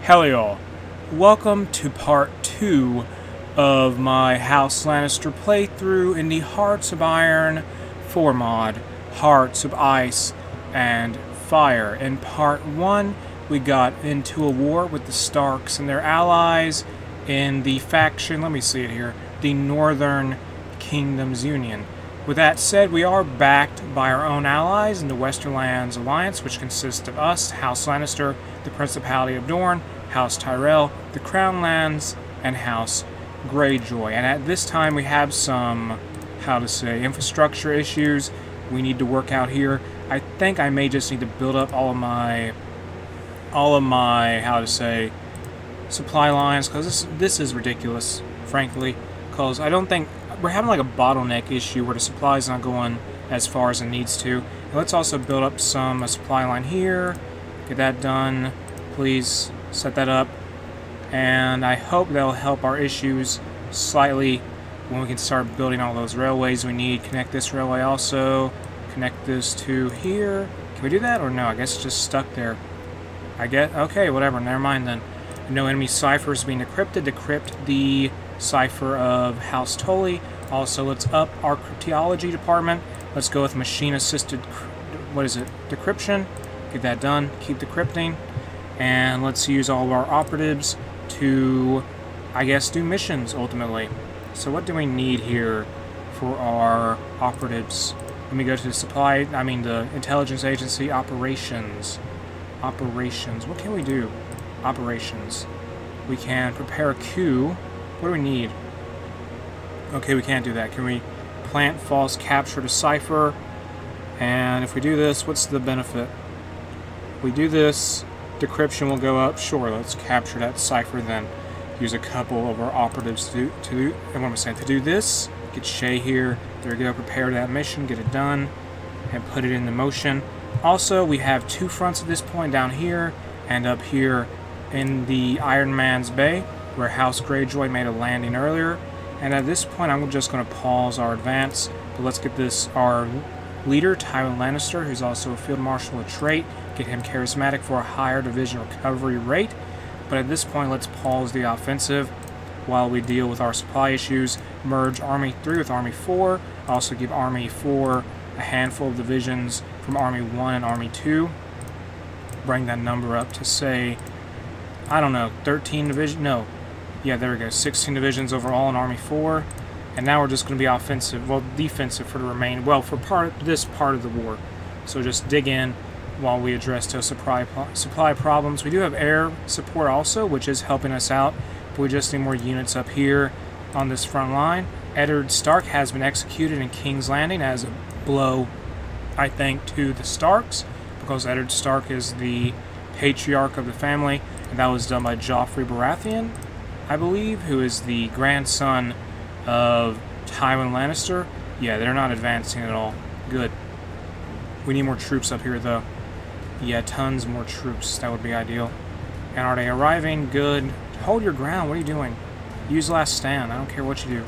Hello y'all, welcome to part 2 of my House Lannister playthrough in the Hearts of Iron 4 mod, Hearts of Ice and Fire. In part 1, we got into a war with the Starks and their allies in the faction, let me see it here, the Northern Kingdoms Union. With that said, we are backed by our own allies in the Winterfell Alliance, which consists of us, House Lannister, the Principality of Dorne, House Tyrell, the Crown Lands, and House Greyjoy. And at this time we have some, infrastructure issues we need to work out here. I think I may just need to build up all of my, supply lines, because this is ridiculous, frankly, because I don't think, we're having like a bottleneck issue where the supply is not going as far as it needs to. And let's also build up a supply line here, get that done, please. Set that up, and I hope that'll help our issues slightly when we can start building all those railways we need. Connect this railway also, connect this to here. Can we do that or no? I guess it's just stuck there. Okay, whatever, never mind then. No enemy ciphers being decrypted. Decrypt the cipher of House Tully. Also, let's up our cryptology department. Let's go with machine-assisted, decryption. Get that done, keep decrypting. And let's use all of our operatives to, do missions, ultimately. So what do we need here for our operatives? Let me go to the intelligence agency, operations. Operations, what can we do? Operations. We can prepare a coup. What do we need? Okay, we can't do that. Can we plant false capture to cipher? And if we do this, what's the benefit? If we do this, decryption will go up. Sure, let's capture that cipher then. Use a couple of our operatives to do this. Get Shay here. There we go. Prepare that mission. Get it done. And put it into motion. Also, we have two fronts at this point, down here and up here in the Iron Man's Bay, where House Greyjoy made a landing earlier. And at this point, I'm just going to pause our advance. But let's get our leader, Tywin Lannister, who's also a field marshal, a trait. Get him charismatic for a higher division recovery rate. But at this point, let's pause the offensive while we deal with our supply issues. Merge Army 3 with Army 4. Also give Army 4 a handful of divisions from Army 1 and Army 2. Bring that number up to, say, 13 divisions? No. Yeah, there we go. 16 divisions overall in Army 4. And now we're just going to be defensive for the remaining, for this part of the war. So just dig in while we address those supply problems. We do have air support also, which is helping us out, but we just need more units up here on this front line. Eddard Stark has been executed in King's Landing as a blow, I think, to the Starks, because Eddard Stark is the patriarch of the family, and that was done by Joffrey Baratheon, I believe, who is the grandson of Tywin Lannister. Yeah, they're not advancing at all. Good. We need more troops up here, though. Yeah, tons more troops. That would be ideal. And are they arriving? Good. Hold your ground. What are you doing? Use last stand. I don't care what you do.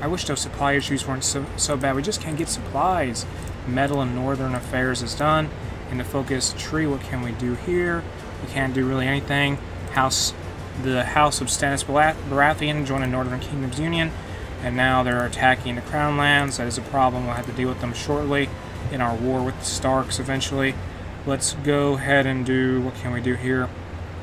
I wish those supply issues weren't so bad. We just can't get supplies. Metal and Northern Affairs is done. In the focus tree, what can we do here? We can't do really anything. The House of Stannis Baratheon joined the Northern Kingdoms Union, and now they're attacking the Crown Lands. That is a problem. We'll have to deal with them shortly in our war with the Starks eventually. Let's go ahead and do, what can we do here?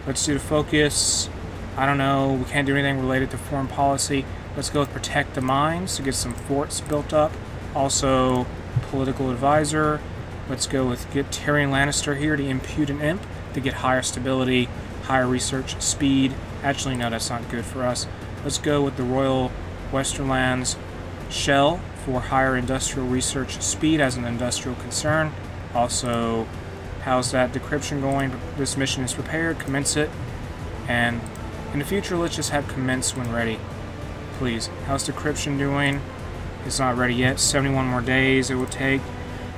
Let's do the focus. I don't know, we can't do anything related to foreign policy. Let's go with protect the mines to get some forts built up. Also, political advisor. Let's go with get Tyrion Lannister here, the impudent imp, to get higher stability, higher research speed. Actually, no, that's not good for us. Let's go with the Royal Westerlands Shell for higher industrial research speed as an industrial concern. Also, how's that decryption going? This mission is prepared. Commence it. And in the future, let's just have commence when ready. Please. How's decryption doing? It's not ready yet. 71 more days it will take.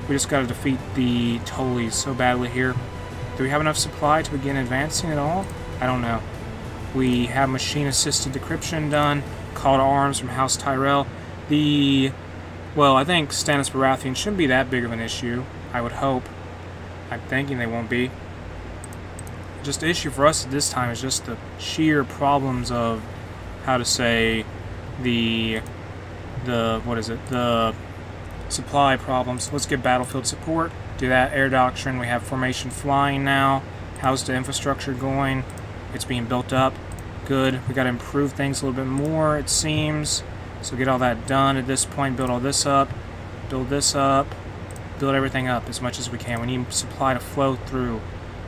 We just got to defeat the Tullys so badly here. Do we have enough supply to begin advancing at all? I don't know. We have machine-assisted decryption done. Call to arms from House Tyrell. I think Stannis Baratheon shouldn't be that big of an issue. I would hope. I'm thinking they won't be. just the issue for us at this time is just the sheer problems of, how to say, the supply problems. Let's get battlefield support. Do that. Air doctrine. We have formation flying now. How's the infrastructure going? It's being built up. Good. We got to improve things a little bit more, it seems. So get all that done at this point. Build all this up. Build this up. Build everything up as much as we can. We need supply to flow through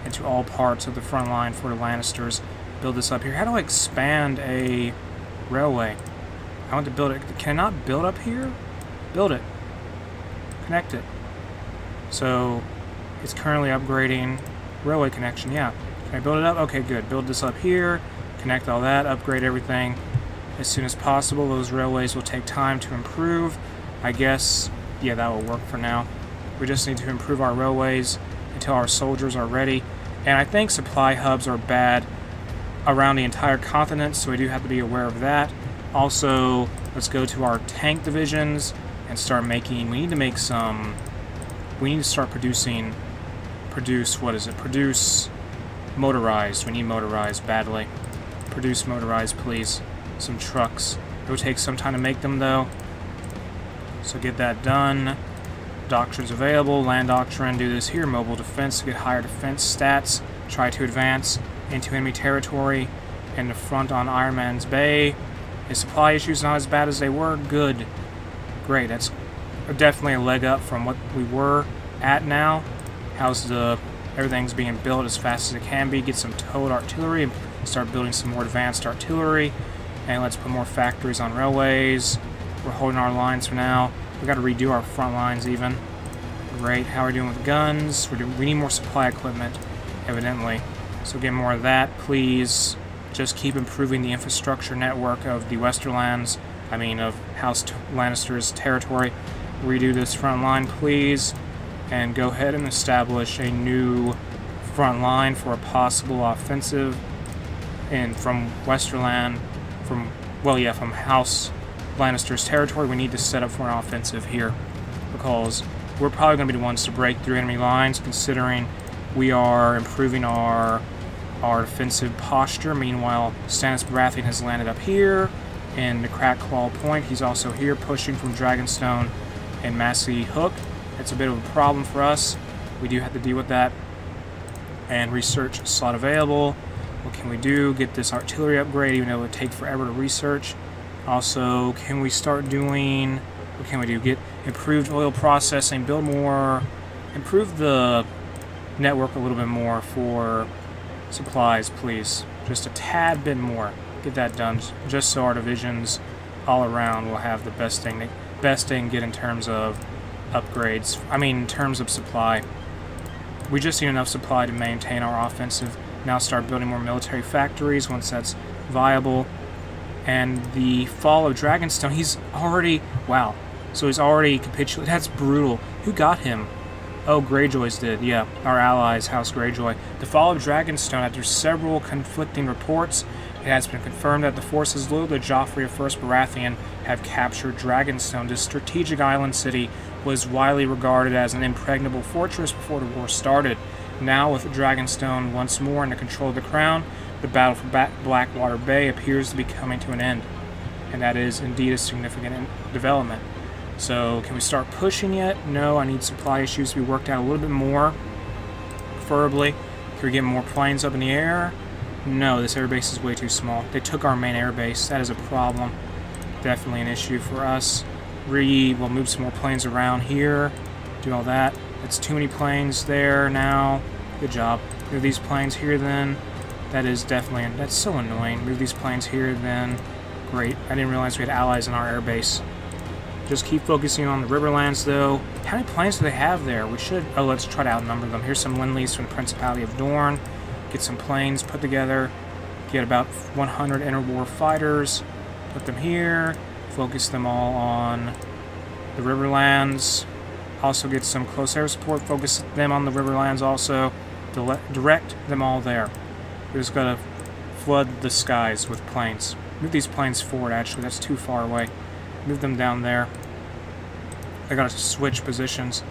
into all parts of the front line for the Lannisters. Build this up here. How do I expand a railway? I want to build it. Can I not build up here? Build it. Connect it. So it's currently upgrading railway connection. Yeah. Can I build it up? Okay, good. Build this up here. Connect all that. Upgrade everything as soon as possible. Those railways will take time to improve. I guess, yeah, that will work for now. We just need to improve our railways until our soldiers are ready. And I think supply hubs are bad around the entire continent, so we do have to be aware of that. Also, let's go to our tank divisions and start making, we need to start producing motorized. We need motorized badly. Produce motorized, please. Some trucks. It will take some time to make them, though. So get that done. Doctrines available. Land doctrine. Do this here. Mobile defense to get higher defense stats. Try to advance into enemy territory. And the front on Iron Man's Bay. His supply issues not as bad as they were. Good. Great. That's definitely a leg up from what we were at now. Everything's being built as fast as it can be. Get some towed artillery and start building some more advanced artillery. And let's put more factories on railways. We're holding our lines for now. We got to redo our front lines even. Great. How are we doing with guns? We need more supply equipment, evidently. So get more of that, please. Just keep improving the infrastructure network of the Westerlands. I mean, of House Lannister's territory. Redo this front line, please. And go ahead and establish a new front line for a possible offensive. And from Westerland, from House Lannister's territory, we need to set up for an offensive here. Because we're probably going to be the ones to break through enemy lines, considering we are improving our defensive posture. Meanwhile, Stannis Baratheon has landed up here in the Crack Claw Point. He's also here pushing from Dragonstone and Massey Hook. It's a bit of a problem for us. We do have to deal with that. And research slot available. What can we do? Get this artillery upgrade, even though it would take forever to research. Also, can we start doing... What can we do? Get improved oil processing, improve the network a little bit more for supplies, please. Just a tad bit more. Get that done, just so our divisions all around will have the best thing they can get in terms of upgrades. I mean, in terms of supply. We just need enough supply to maintain our offensive. Now start building more military factories once that's viable. And the fall of Dragonstone, he's already... Wow. So he's already capitulated. That's brutal. Who got him? Oh, Greyjoys did. Yeah, our allies, House Greyjoy. The fall of Dragonstone, after several conflicting reports, it has been confirmed that the forces loyal to Joffrey of First Baratheon have captured Dragonstone. This strategic island city was widely regarded as an impregnable fortress before the war started. Now, with Dragonstone once more under control of the Crown, the battle for Blackwater Bay appears to be coming to an end. And that is indeed a significant development. So, can we start pushing yet? No, I need supply issues to be worked out a little bit more. Preferably. Can we get more planes up in the air? No, this airbase is way too small. They took our main airbase. That is a problem. Definitely an issue for us. We'll move some more planes around here. Do all that. That's too many planes there now. Good job. Move these planes here then. That is definitely... That's so annoying. Move these planes here then. Great. I didn't realize we had allies in our airbase. Just keep focusing on the Riverlands, though. How many planes do they have there? We should... Oh, let's try to outnumber them. Here's some Lend-Lease from the Principality of Dorne. Get some planes put together. Get about 100 interwar fighters. Put them here. Focus them all on the Riverlands. Also get some close air support. Focus them on the Riverlands also. Direct them all there. We just gotta flood the skies with planes. Move these planes forward, actually. That's too far away. Move them down there. They gotta switch positions.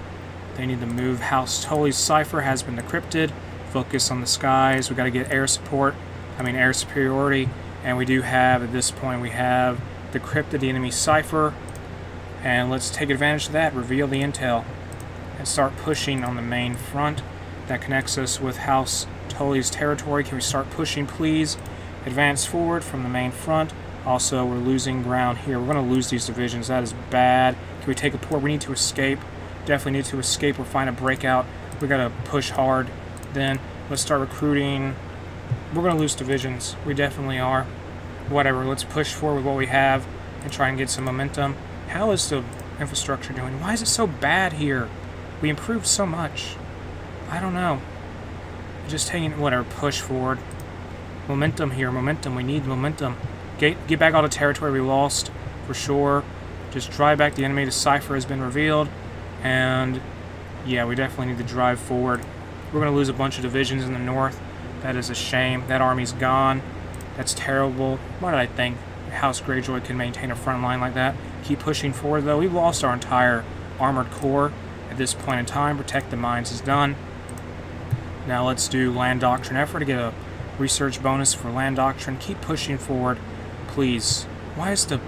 They need to move. House Tully's cipher has been decrypted. Focus on the skies. We got to get air support. I mean air superiority. And we do have, at this point, we have decrypted the enemy cipher. And let's take advantage of that. Reveal the intel. And start pushing on the main front. That connects us with House Tully's territory. Can we start pushing, please? Advance forward from the main front. Also, we're losing ground here. We're going to lose these divisions. That is bad. Can we take a port? We need to escape. Definitely need to escape or find a breakout. We got to push hard. Then let's start recruiting. We're going to lose divisions. We definitely are. Whatever. Let's push forward with what we have and try and get some momentum. How is the infrastructure doing? Why is it so bad here? We improved so much. I don't know. Just taking whatever. Push forward. Momentum here. Momentum. We need momentum. Get back all the territory we lost, for sure. Just drive back the enemy. The cipher has been revealed. And, yeah, we definitely need to drive forward. We're going to lose a bunch of divisions in the north. That is a shame. That army's gone. That's terrible. Why did I think House Greyjoy can maintain a front line like that? Keep pushing forward, though. We've lost our entire armored core at this point in time. Protect the mines is done. Now let's do land doctrine effort to get a research bonus for land doctrine. Keep pushing forward. Please. Why is the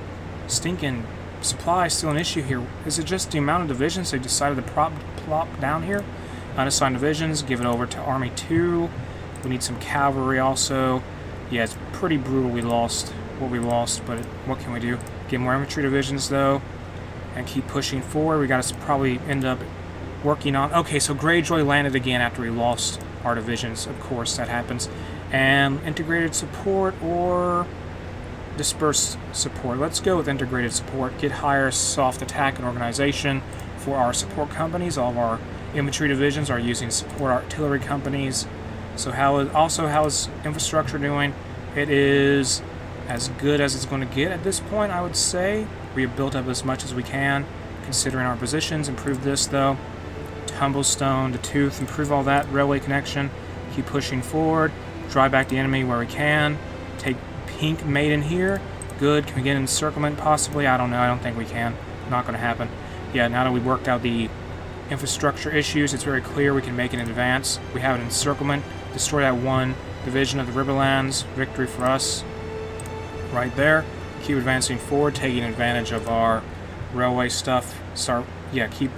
stinking supply still an issue here? Is it just the amount of divisions they decided to plop down here? Unassigned divisions, give it over to Army 2. We need some cavalry also. Yeah, it's pretty brutal we lost what we lost, but what can we do? Get more infantry divisions though, and keep pushing forward. We got to probably end up working on... Okay, so Greyjoy landed again after we lost our divisions. Of course, that happens. And integrated support or... dispersed support. Let's go with integrated support. Get higher soft attack and organization for our support companies. All of our infantry divisions are using support artillery companies. So how is infrastructure doing? It is as good as it's going to get at this point, I would say. We have built up as much as we can, considering our positions. Improve this though. Tumblestone to Tooth. Improve all that. Railway connection. Keep pushing forward. Drive back the enemy where we can. Take Pink Maiden here. Good. Can we get encirclement possibly? I don't know. I don't think we can. Not going to happen. Yeah, now that we've worked out the infrastructure issues, it's very clear we can make an advance. We have an encirclement. Destroy that one division of the Riverlands. Victory for us. Right there. Keep advancing forward, taking advantage of our railway stuff. Keep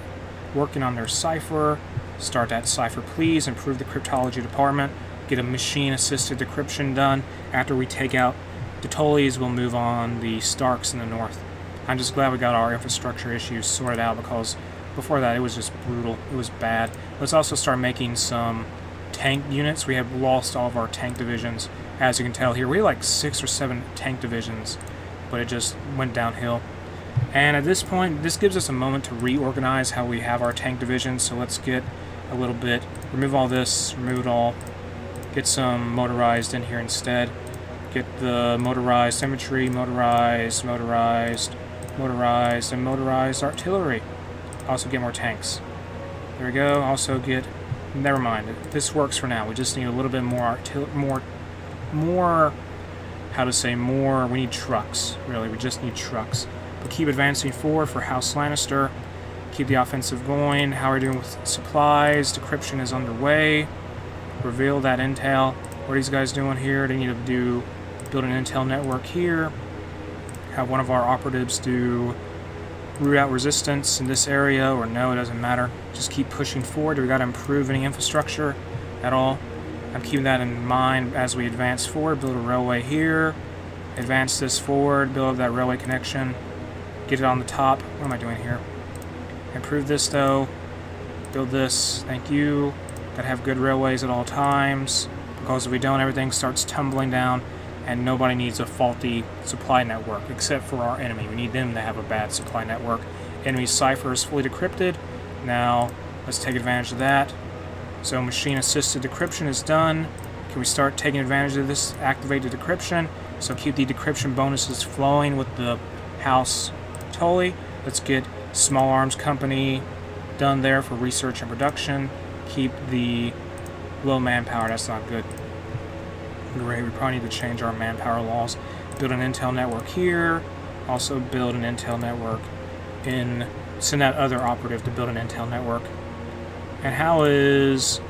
working on their cipher. Start that cipher, please. Improve the cryptology department. Get a machine-assisted decryption done. After we take out the Tullys, we'll move on the Starks in the north. I'm just glad we got our infrastructure issues sorted out, because before that it was just brutal. It was bad. Let's also start making some tank units. We have lost all of our tank divisions. As you can tell here, we had like 6 or 7 tank divisions, but it just went downhill. And at this point, this gives us a moment to reorganize how we have our tank divisions. So let's get a little bit, remove all this, remove it all. Get some motorized in here instead. Get the motorized infantry, motorized, and motorized artillery. Also get more tanks. There we go. Also get... Never mind. This works for now. We just need a little bit more we need trucks. Really, we just need trucks. But keep advancing forward for House Lannister. Keep the offensive going. How are we doing with supplies? Decryption is underway. Reveal that intel. What are these guys doing here? They need to build an intel network here. Have one of our operatives do root out resistance in this area, or no, it doesn't matter. Just keep pushing forward. We got to improve any infrastructure at all. I'm keeping that in mind as we advance forward. Build a railway here. Advance this forward. Build up that railway connection. Get it on the top. What am I doing here? Improve this though. Build this. Thank you. Gotta have good railways at all times, because if we don't, everything starts tumbling down, and nobody needs a faulty supply network, except for our enemy. We need them to have a bad supply network. Enemy cipher is fully decrypted. Now, let's take advantage of that. So machine-assisted decryption is done. Can we start taking advantage of this? Activate the decryption. So keep the decryption bonuses flowing with the House Tully. Let's get Small Arms Company done there for research and production. Keep the low manpower. That's not good. Great. We probably need to change our manpower laws. Build an intel network here. Also build an intel network in... Send that other operative to build an intel network. And how is...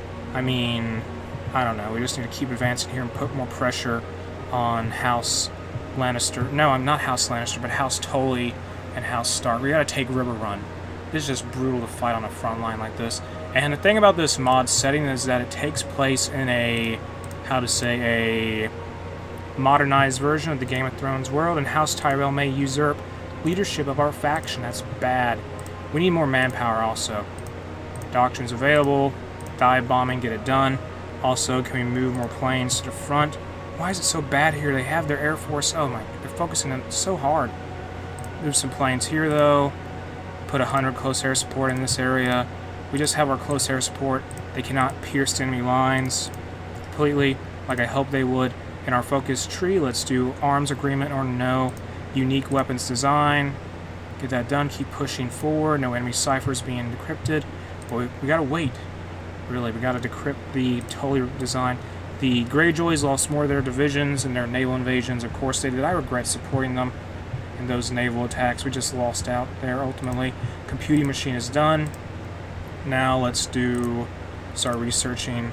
I don't know. We just need to keep advancing here and put more pressure on House Lannister. No, I'm not House Lannister, but House Tully and House Stark. We gotta take Riverrun. This is just brutal to fight on a front line like this. And the thing about this mod setting is that it takes place in a, how to say, a modernized version of the Game of Thrones world, and House Tyrell may usurp leadership of our faction. That's bad. We need more manpower also. Doctrines available. Dive bombing, get it done. Also, can we move more planes to the front? Why is it so bad here? They have their Air Force. Oh my, they're focusing on it so hard. Move some planes here though. Put 100 close air support in this area. We just have our close air support. They cannot pierce the enemy lines completely, like I hoped they would. In our focus tree, let's do arms agreement or no. Unique weapons design. Get that done. Keep pushing forward. No enemy ciphers being decrypted. But we gotta wait. Really, we gotta decrypt the Tully design. The Greyjoys lost more of their divisions in their naval invasions. Of course they did. I regret supporting them in those naval attacks. We just lost out there ultimately. Computing machine is done. Now let's start researching.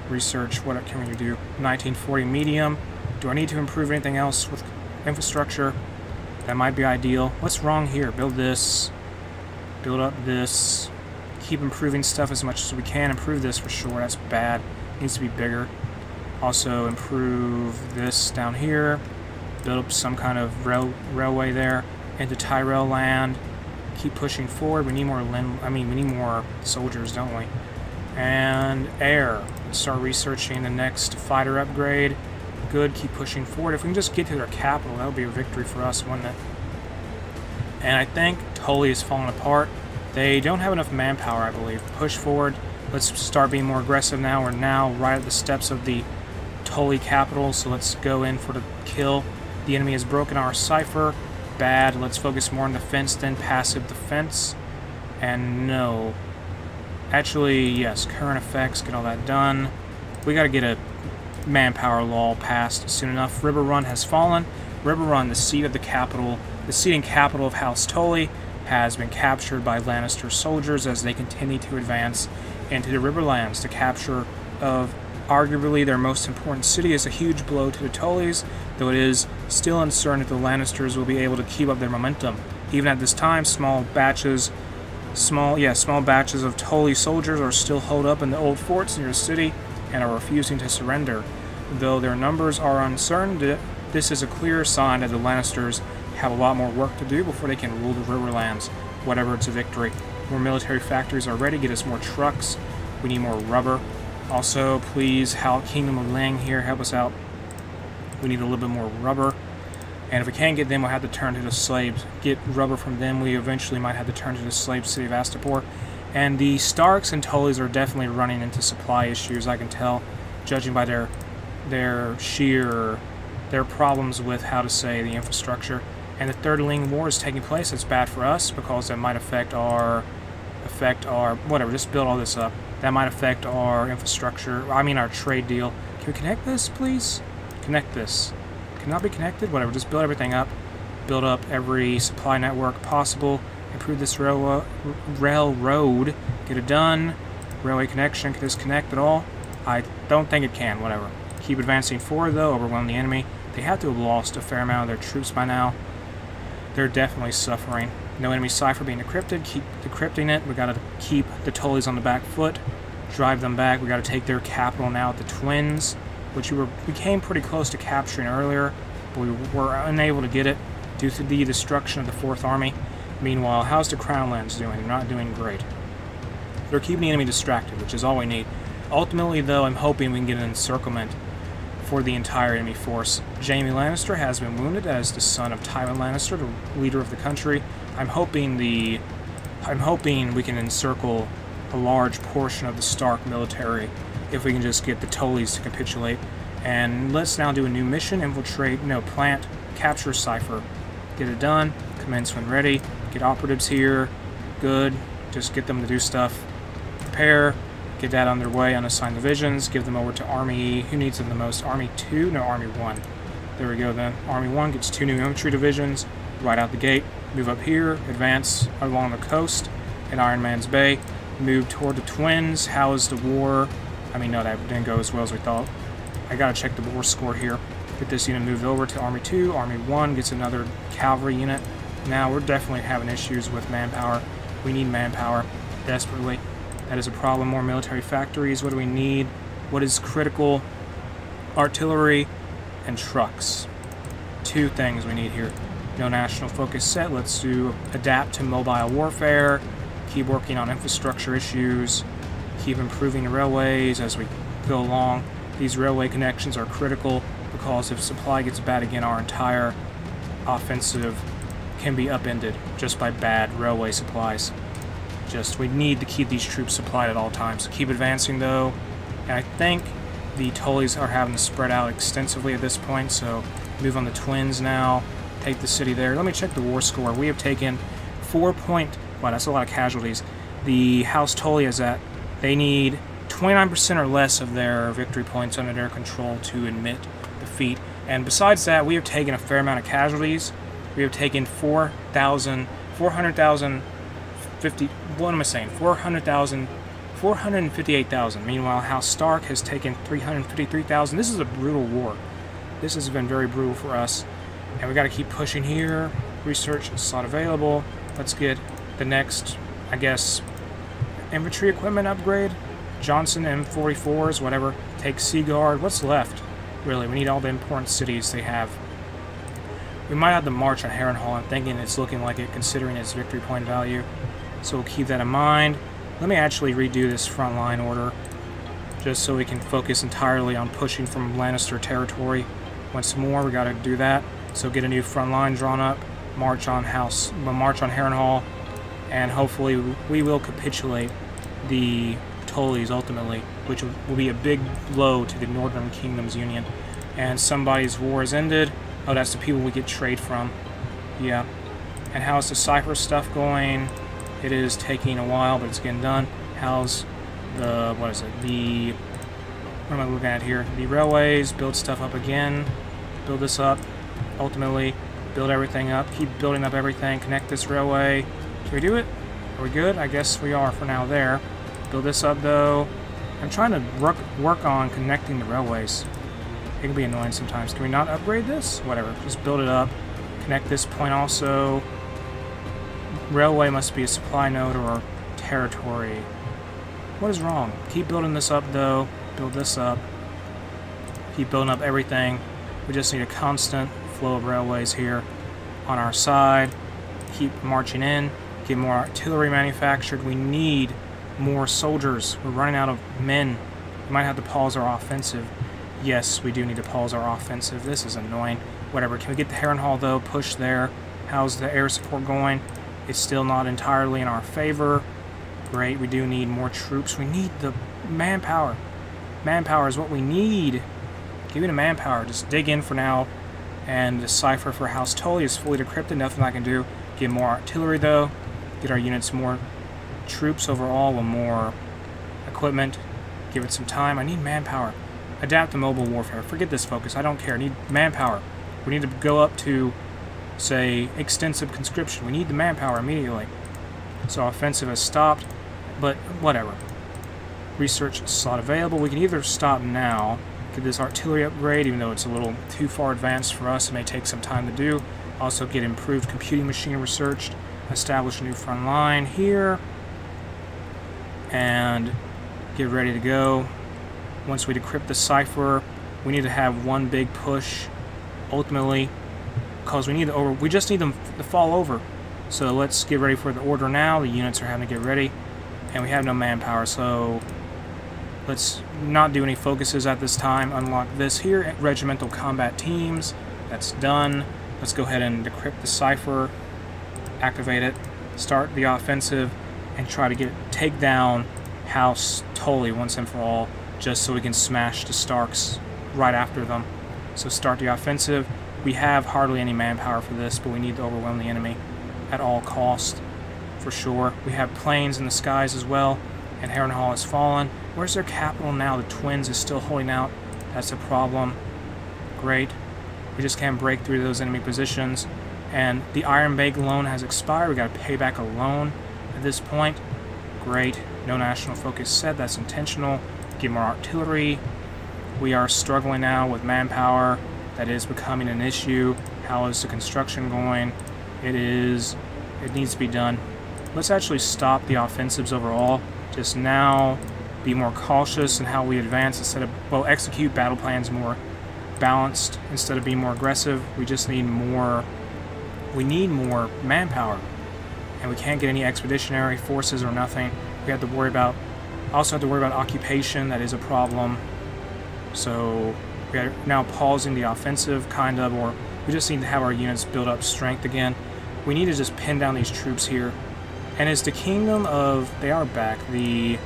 Research, what can we do? 1940 medium. Do I need to improve anything else with infrastructure? That might be ideal. What's wrong here? Build this. Build up this. Keep improving stuff as much as we can. Improve this for sure. That's bad. Needs to be bigger. Also improve this down here. Build up some kind of railway there into Tyrell land. Keep pushing forward. We need more we need more soldiers, don't we? And air. Let's start researching the next fighter upgrade. Good, keep pushing forward. If we can just get to their capital, that would be a victory for us, wouldn't it? And I think Tully is falling apart. They don't have enough manpower, I believe. Push forward. Let's start being more aggressive now. We're now right at the steps of the Tully capital, so let's go in for the kill. The enemy has broken our cipher. Bad. Let's focus more on defense than passive defense. And no. Actually, yes, current effects, get all that done. We gotta get a manpower law passed soon enough. Riverrun has fallen. Riverrun, the seat of the capital, the seat and capital of House Tully, has been captured by Lannister soldiers as they continue to advance into the Riverlands. The capture of arguably their most important city is a huge blow to the Tullys, though it is still uncertain if the Lannisters will be able to keep up their momentum. Even at this time, small batches of Tully soldiers are still holed up in the old forts near the city and are refusing to surrender. Though their numbers are uncertain, this is a clear sign that the Lannisters have a lot more work to do before they can rule the Riverlands, whatever it's a victory. More military factories are ready, get us more trucks. We need more rubber. Also, please, Kingdom of Lang here, help us out. We need a little bit more rubber. And if we can't get them, we'll have to turn to the slaves. Get rubber from them, we eventually might have to turn to the slave city of Astapor. And the Starks and Tullys are definitely running into supply issues, I can tell, judging by their problems with, how to say, the infrastructure. And the Third Ling War is taking place. It's bad for us because that might affect our whatever, just build all this up. That might affect our infrastructure, our trade deal. Can we connect this, please? Connect this. Cannot be connected? Whatever, just build everything up. Build up every supply network possible. Improve this railroad. Get it done. Railway connection. Can this connect at all? I don't think it can, whatever. Keep advancing forward, though. Overwhelm the enemy. They have to have lost a fair amount of their troops by now. They're definitely suffering. No enemy cipher being decrypted. Keep decrypting it. We gotta keep the Tullys on the back foot. Drive them back. We gotta take their capital now at the Twins, which we came pretty close to capturing earlier, but we were unable to get it due to the destruction of the Fourth Army. Meanwhile, how's the Crownlands doing? They're not doing great. They're keeping the enemy distracted, which is all we need. Ultimately, though, I'm hoping we can get an encirclement for the entire enemy force. Jaime Lannister has been wounded as the son of Tywin Lannister, the leader of the country. I'm hoping we can encircle a large portion of the Stark military if we can just get the Tullys to capitulate. And let's now do a new mission: plant, capture cipher. Get it done. Commence when ready. Get operatives here. Good. Just get them to do stuff. Prepare. Get that on their way. Unassigned divisions. Give them over to Army. Who needs them the most? Army 2? No, Army 1. There we go then. Army 1 gets 2 new infantry divisions right out the gate. Move up here. Advance along the coast in Iron Man's Bay. Move toward the Twins. How is the war? I mean, no, that didn't go as well as we thought. I gotta check the war score here. Get this unit moved over to Army 2. Army 1 gets another cavalry unit. Now, we're definitely having issues with manpower. We need manpower desperately. That is a problem. More military factories. What do we need? What is critical? Artillery and trucks. 2 things we need here. No national focus set. Let's do adapt to mobile warfare. Keep working on infrastructure issues. Keep improving the railways as we go along. These railway connections are critical because if supply gets bad again, our entire offensive can be upended just by bad railway supplies. We need to keep these troops supplied at all times. Keep advancing though, and I think the Tullys are having to spread out extensively at this point, so move on the Twins now, take the city there. Let me check the war score. We have taken 4 point, wow, that's a lot of casualties. The House Tully is at, they need 29% or less of their victory points under their control to admit defeat. And besides that, we have taken a fair amount of casualties. We have taken 458,000. Meanwhile, House Stark has taken 353,000. This is a brutal war. This has been very brutal for us. And we got to keep pushing here. Research slot available. Let's get the next, I guess, infantry equipment upgrade. Johnson M44s, whatever. Take Seaguard. What's left? Really, we need all the important cities they have. We might have to march on Harrenhal. I'm thinking it's looking like it, considering its victory point value. So we'll keep that in mind. Let me actually redo this front line order, just so we can focus entirely on pushing from Lannister territory. Once more, we got to do that. So get a new front line drawn up, march on Harrenhal, and hopefully we will capitulate the Tullys ultimately, which will be a big blow to the Northern Kingdom's Union. And somebody's war is ended. Oh, that's the people we get trade from. Yeah. And how's the cipher stuff going? It is taking a while, but it's getting done. How's the, what is it? What am I looking at here? The railways, build stuff up again. Build this up. Ultimately, build everything up. Keep building up everything. Connect this railway. Can we do it? Are we good? I guess we are for now there. Build this up, though. I'm trying to work on connecting the railways. It can be annoying sometimes. Can we not upgrade this? Whatever. Just build it up. Connect this point also. Railway must be a supply node or territory. What is wrong? Keep building this up, though. Build this up. Keep building up everything. We just need a constant flow of railways here on our side. Keep marching in. Get more artillery manufactured. We need more soldiers. We're running out of men. We might have to pause our offensive. Yes, we do need to pause our offensive. This is annoying. Whatever. Can we get the Harrenhal, though? Push there. How's the air support going? It's still not entirely in our favor. Great. We do need more troops. We need the manpower. Manpower is what we need. Give me the manpower. Just dig in for now. And the cipher for House Tully is fully decrypted. Nothing I can do. Get more artillery, though. Get our units more troops overall with more equipment. Give it some time. I need manpower. Adapt to mobile warfare. Forget this focus. I don't care. I need manpower. We need to go up to, say, extensive conscription. We need the manpower immediately. So offensive has stopped, but whatever. Research slot available. We can either stop now, get this artillery upgrade, even though it's a little too far advanced for us. It may take some time to do. Also get improved computing machine researched. Establish a new front line here. And get ready to go. Once we decrypt the cipher, we need to have one big push, ultimately, because we just need them to fall over. So let's get ready for the order now. The units are having to get ready, and we have no manpower, so let's not do any focuses at this time. Unlock this here, regimental combat teams. That's done. Let's go ahead and decrypt the cipher, activate it, start the offensive, and try to take down House Tully once and for all, just so we can smash the Starks right after them. So start the offensive. We have hardly any manpower for this, but we need to overwhelm the enemy at all cost, for sure. We have planes in the skies as well, and Harrenhal has fallen. Where's their capital now? The Twins is still holding out. That's a problem. Great. We just can't break through those enemy positions. And the Iron Bank loan has expired. We got to pay back a loan at this point. Great. No national focus set. That's intentional. get more artillery. We are struggling now with manpower. That is becoming an issue. How is the construction going? It needs to be done. Let's actually stop the offensives overall. Just now be more cautious in how we advance instead of, well, execute battle plans more balanced instead of being more aggressive. We just need more, we need more manpower. And we can't get any expeditionary forces or nothing. We have to worry about, also have to worry about occupation. That is a problem. So we are now pausing the offensive, kind of, or we just need to have our units build up strength again. We need to just pin down these troops here. And is the kingdom of, they are back, the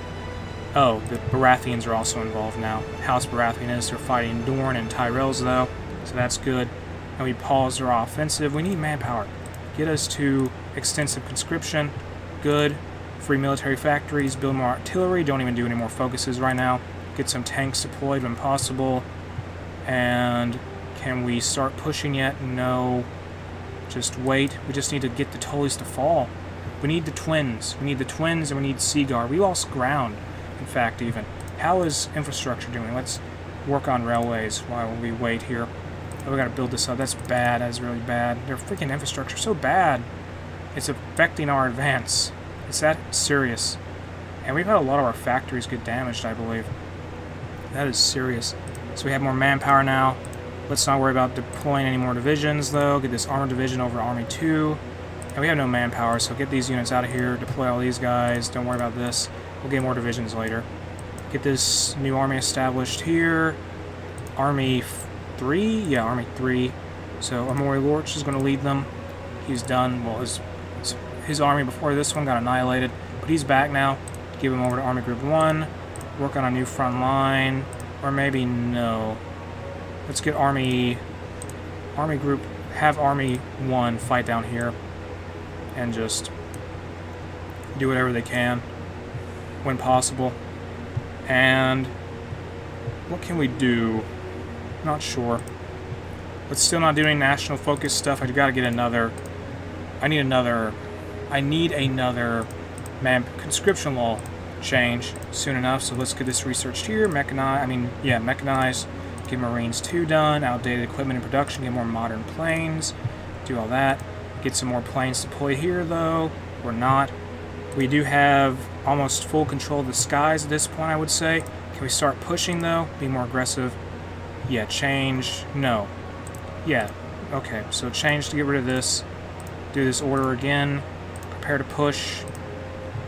Baratheons are also involved now. House Baratheon is, they're fighting Dorne and Tyrells though, so that's good. And we paused our offensive. We need manpower. Get us to extensive conscription, good. Free military factories, build more artillery, don't even do any more focuses right now. Get some tanks deployed when possible. And can we start pushing yet? No. Just wait. We just need to get the Tullys to fall. We need the twins. We need the twins and we need Seaguard. We lost ground, in fact, even. How is infrastructure doing? Let's work on railways while we wait here. Oh, we gotta build this up. That's bad. That's really bad. Their freaking infrastructure so bad. It's affecting our advance. It's that serious. And we've had a lot of our factories get damaged, I believe. That is serious. So we have more manpower now. Let's not worry about deploying any more divisions, though. Get this armored division over Army 2. And we have no manpower, so get these units out of here. Deploy all these guys. Don't worry about this. We'll get more divisions later. Get this new army established here. Army 3? Yeah, Army 3. So Amori Lorch is going to lead them. He's done. Well, his army before this one got annihilated. But he's back now. Give him over to Army Group 1. Work on a new front line. Or maybe no. Let's get Army Group, have Army 1 fight down here and just do whatever they can when possible. And what can we do? Not sure. But still not doing national focus stuff. I gotta get another. I need another conscription law change soon enough. So let's get this researched here. Mechanized. Get Marines 2 done, outdated equipment in production, get more modern planes, do all that. Get some more planes deployed here, though, or not. We do have almost full control of the skies at this point, I would say. Can we start pushing, though? Be more aggressive? Yeah, change. No. Yeah, okay, so change to get rid of this. Do this order again. Prepare to push.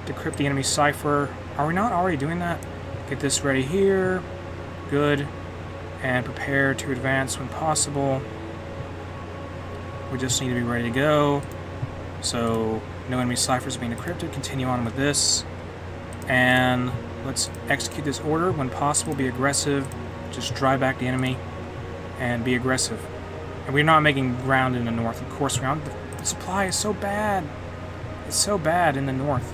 Decrypt the enemy cipher. Are we not already doing that? Get this ready here. Good. And prepare to advance when possible. We just need to be ready to go. So, no enemy ciphers being decrypted. Continue on with this. And let's execute this order when possible. Be aggressive. Just drive back the enemy. And be aggressive. And we're not making ground in the north. Of course, the supply is so bad. It's so bad in the north.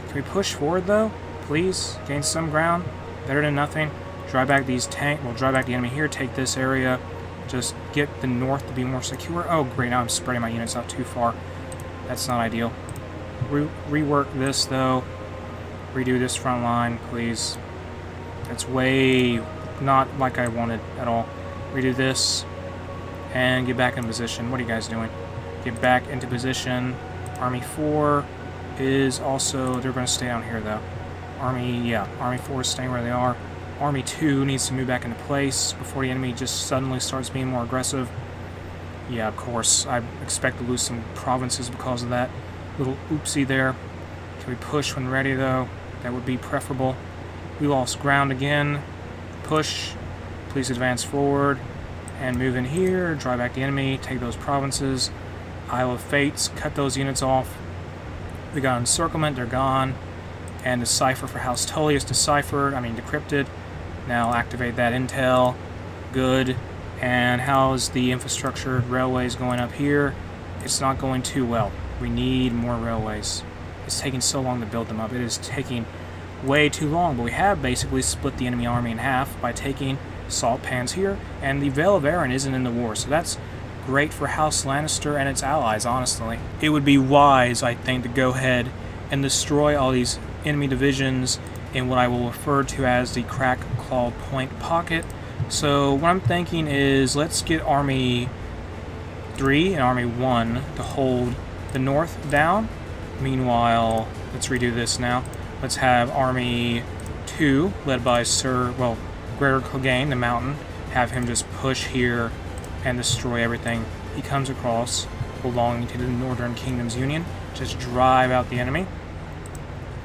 Can we push forward, though? Please? Gain some ground? Better than nothing. Drive back these we'll drive back the enemy here, take this area, just get the north to be more secure. Oh great, now I'm spreading my units out too far. That's not ideal. Rework this though. Redo this front line, please. That's way not like I wanted at all. Redo this and get back in position. What are you guys doing? Get back into position. Army 4 is also, they're going to stay down here though. Army 4 is staying where they are. Army 2 needs to move back into place before the enemy just suddenly starts being more aggressive. Yeah, of course. I expect to lose some provinces because of that little oopsie there. Can we push when ready, though? That would be preferable. We lost ground again. Push. Please advance forward. And move in here. Drive back the enemy. Take those provinces. Isle of Fates. Cut those units off. We got encirclement. They're gone. And the cipher for House Tully is decrypted. Now activate that intel. Good. And how's the infrastructure railways going up here? It's not going too well. We need more railways. It's taking so long to build them up. It is taking way too long. But we have basically split the enemy army in half by taking salt pans here. And the Vale of Arryn isn't in the war. So that's great for House Lannister and its allies, honestly. It would be wise, I think, to go ahead and destroy all these enemy divisions in what I will refer to as the Crack Claw Point pocket. So what I'm thinking is let's get Army 3 and Army 1 to hold the north down. Meanwhile, let's redo this now. Let's have Army 2, led by Gregor Clegane, the Mountain, have him just push here and destroy everything he comes across belonging to the Northern Kingdoms Union. Just drive out the enemy.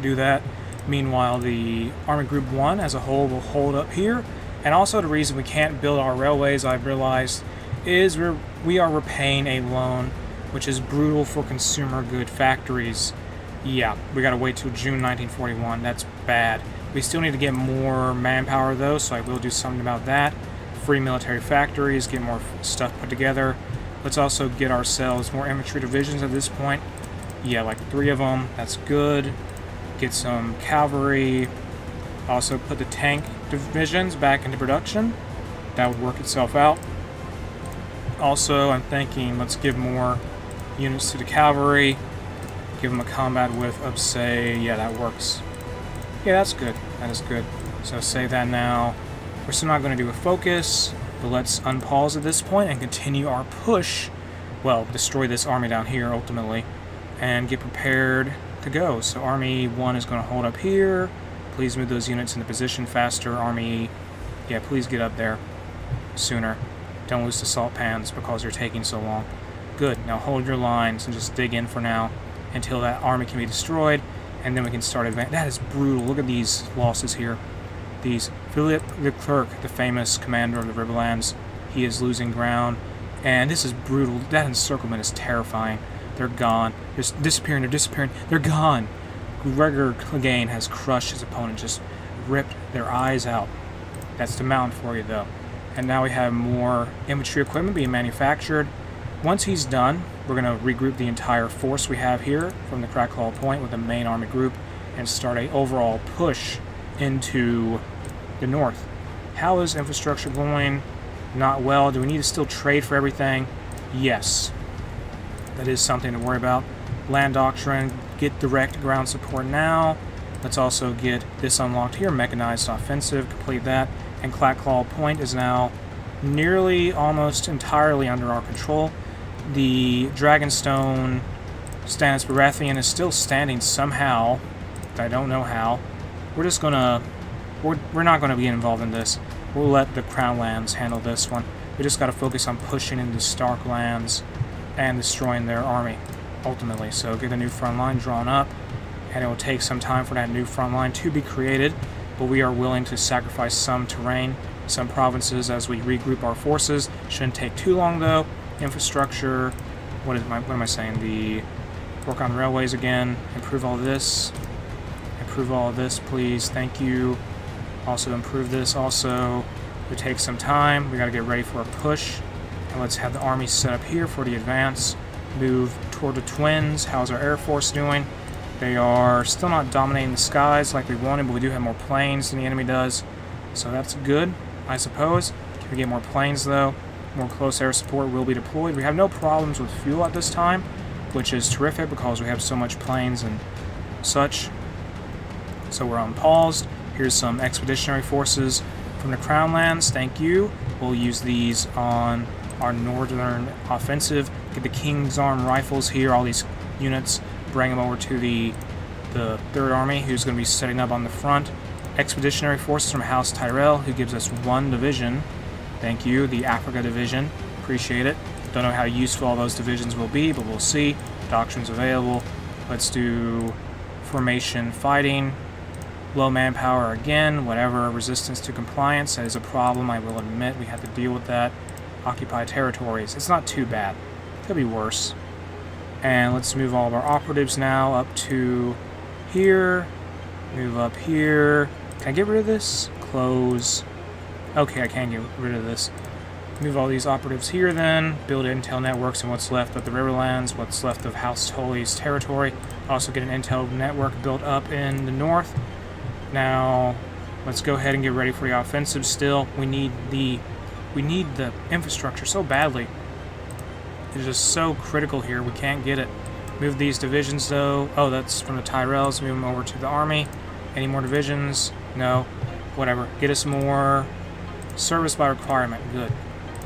Do that. Meanwhile, the Army Group 1 as a whole will hold up here. And also the reason we can't build our railways, I've realized, is we are repaying a loan, which is brutal for consumer good factories. Yeah, we gotta wait till June 1941. That's bad. We still need to get more manpower though, so I will do something about that. Free military factories, get more stuff put together. Let's also get ourselves more infantry divisions at this point. Yeah, like 3 of them. That's good. Get some cavalry. Also put the tank divisions back into production. That would work itself out. Also, I'm thinking let's give more units to the cavalry. Give them a combat width of, say, yeah, that works. Yeah, that's good. That is good. So save that now. We're still not going to do a focus, but let's unpause at this point and continue our push. Well, destroy this army down here, ultimately, and get prepared to go. So Army 1 is going to hold up here. Please move those units into position faster. Army, yeah, please get up there sooner. Don't lose the salt pans because you're taking so long. Good. Now hold your lines and just dig in for now until that army can be destroyed, and then we can start advancing. That is brutal. Look at these losses here. These Philip Leclerc, the famous commander of the Riverlands, he is losing ground, and this is brutal. That encirclement is terrifying. They're gone. They're disappearing. They're disappearing. They're gone. Gregor Clegane has crushed his opponent, just ripped their eyes out. That's the mountain for you, though. And now we have more infantry equipment being manufactured. Once he's done, we're going to regroup the entire force we have here from the Crack Claw Point with the main army group and start an overall push into the north. How is infrastructure going? Not well. Do we need to still trade for everything? Yes. That is something to worry about. Land doctrine, get direct ground support now. Let's also get this unlocked here, mechanized offensive, complete that. And Crack Claw Point is now nearly almost entirely under our control. The Dragonstone Stannis Baratheon is still standing somehow. I don't know how. We're just gonna... We're not gonna be involved in this. We'll let the Crown Lands handle this one. We just gotta focus on pushing into Stark lands and destroying their army, ultimately. So get a new front line drawn up, and it will take some time for that new front line to be created, but we are willing to sacrifice some terrain, some provinces as we regroup our forces. Shouldn't take too long, though. Infrastructure, what am I saying? The work on railways again, improve all this, please, thank you. Also improve this, also. It takes some time, we gotta get ready for a push. And let's have the army set up here for the advance. Move toward the Twins. How's our Air Force doing? They are still not dominating the skies like we wanted, but we do have more planes than the enemy does. So that's good, I suppose. Can we get more planes, though? More close air support will be deployed. We have no problems with fuel at this time, which is terrific because we have so much planes and such. So we're unpaused. Here's some expeditionary forces from the Crown Lands. Thank you. We'll use these on our northern offensive. Get the King's Arm rifles here, all these units, bring them over to the Third Army, who's going to be setting up on the front. Expeditionary forces from House Tyrell, who gives us 1 division. Thank you. The Africa Division. Appreciate it. Don't know how useful all those divisions will be, but we'll see. Doctrines available. Let's do formation fighting. Low manpower again. Whatever. Resistance to compliance. That is a problem, I will admit. We have to deal with that. Occupy territories. It's not too bad. Could be worse. And let's move all of our operatives now up to here. Move up here. Can I get rid of this? Close. Okay, I can get rid of this. Move all these operatives here then. Build intel networks and what's left of the Riverlands, what's left of House Tully's territory. Also get an intel network built up in the north. Now, let's go ahead and get ready for the offensive still. We need the infrastructure so badly. It's just so critical here. We can't get it. Move these divisions though. Oh, that's from the Tyrells. Move them over to the army. Any more divisions? No. Whatever. Get us more service by requirement. Good.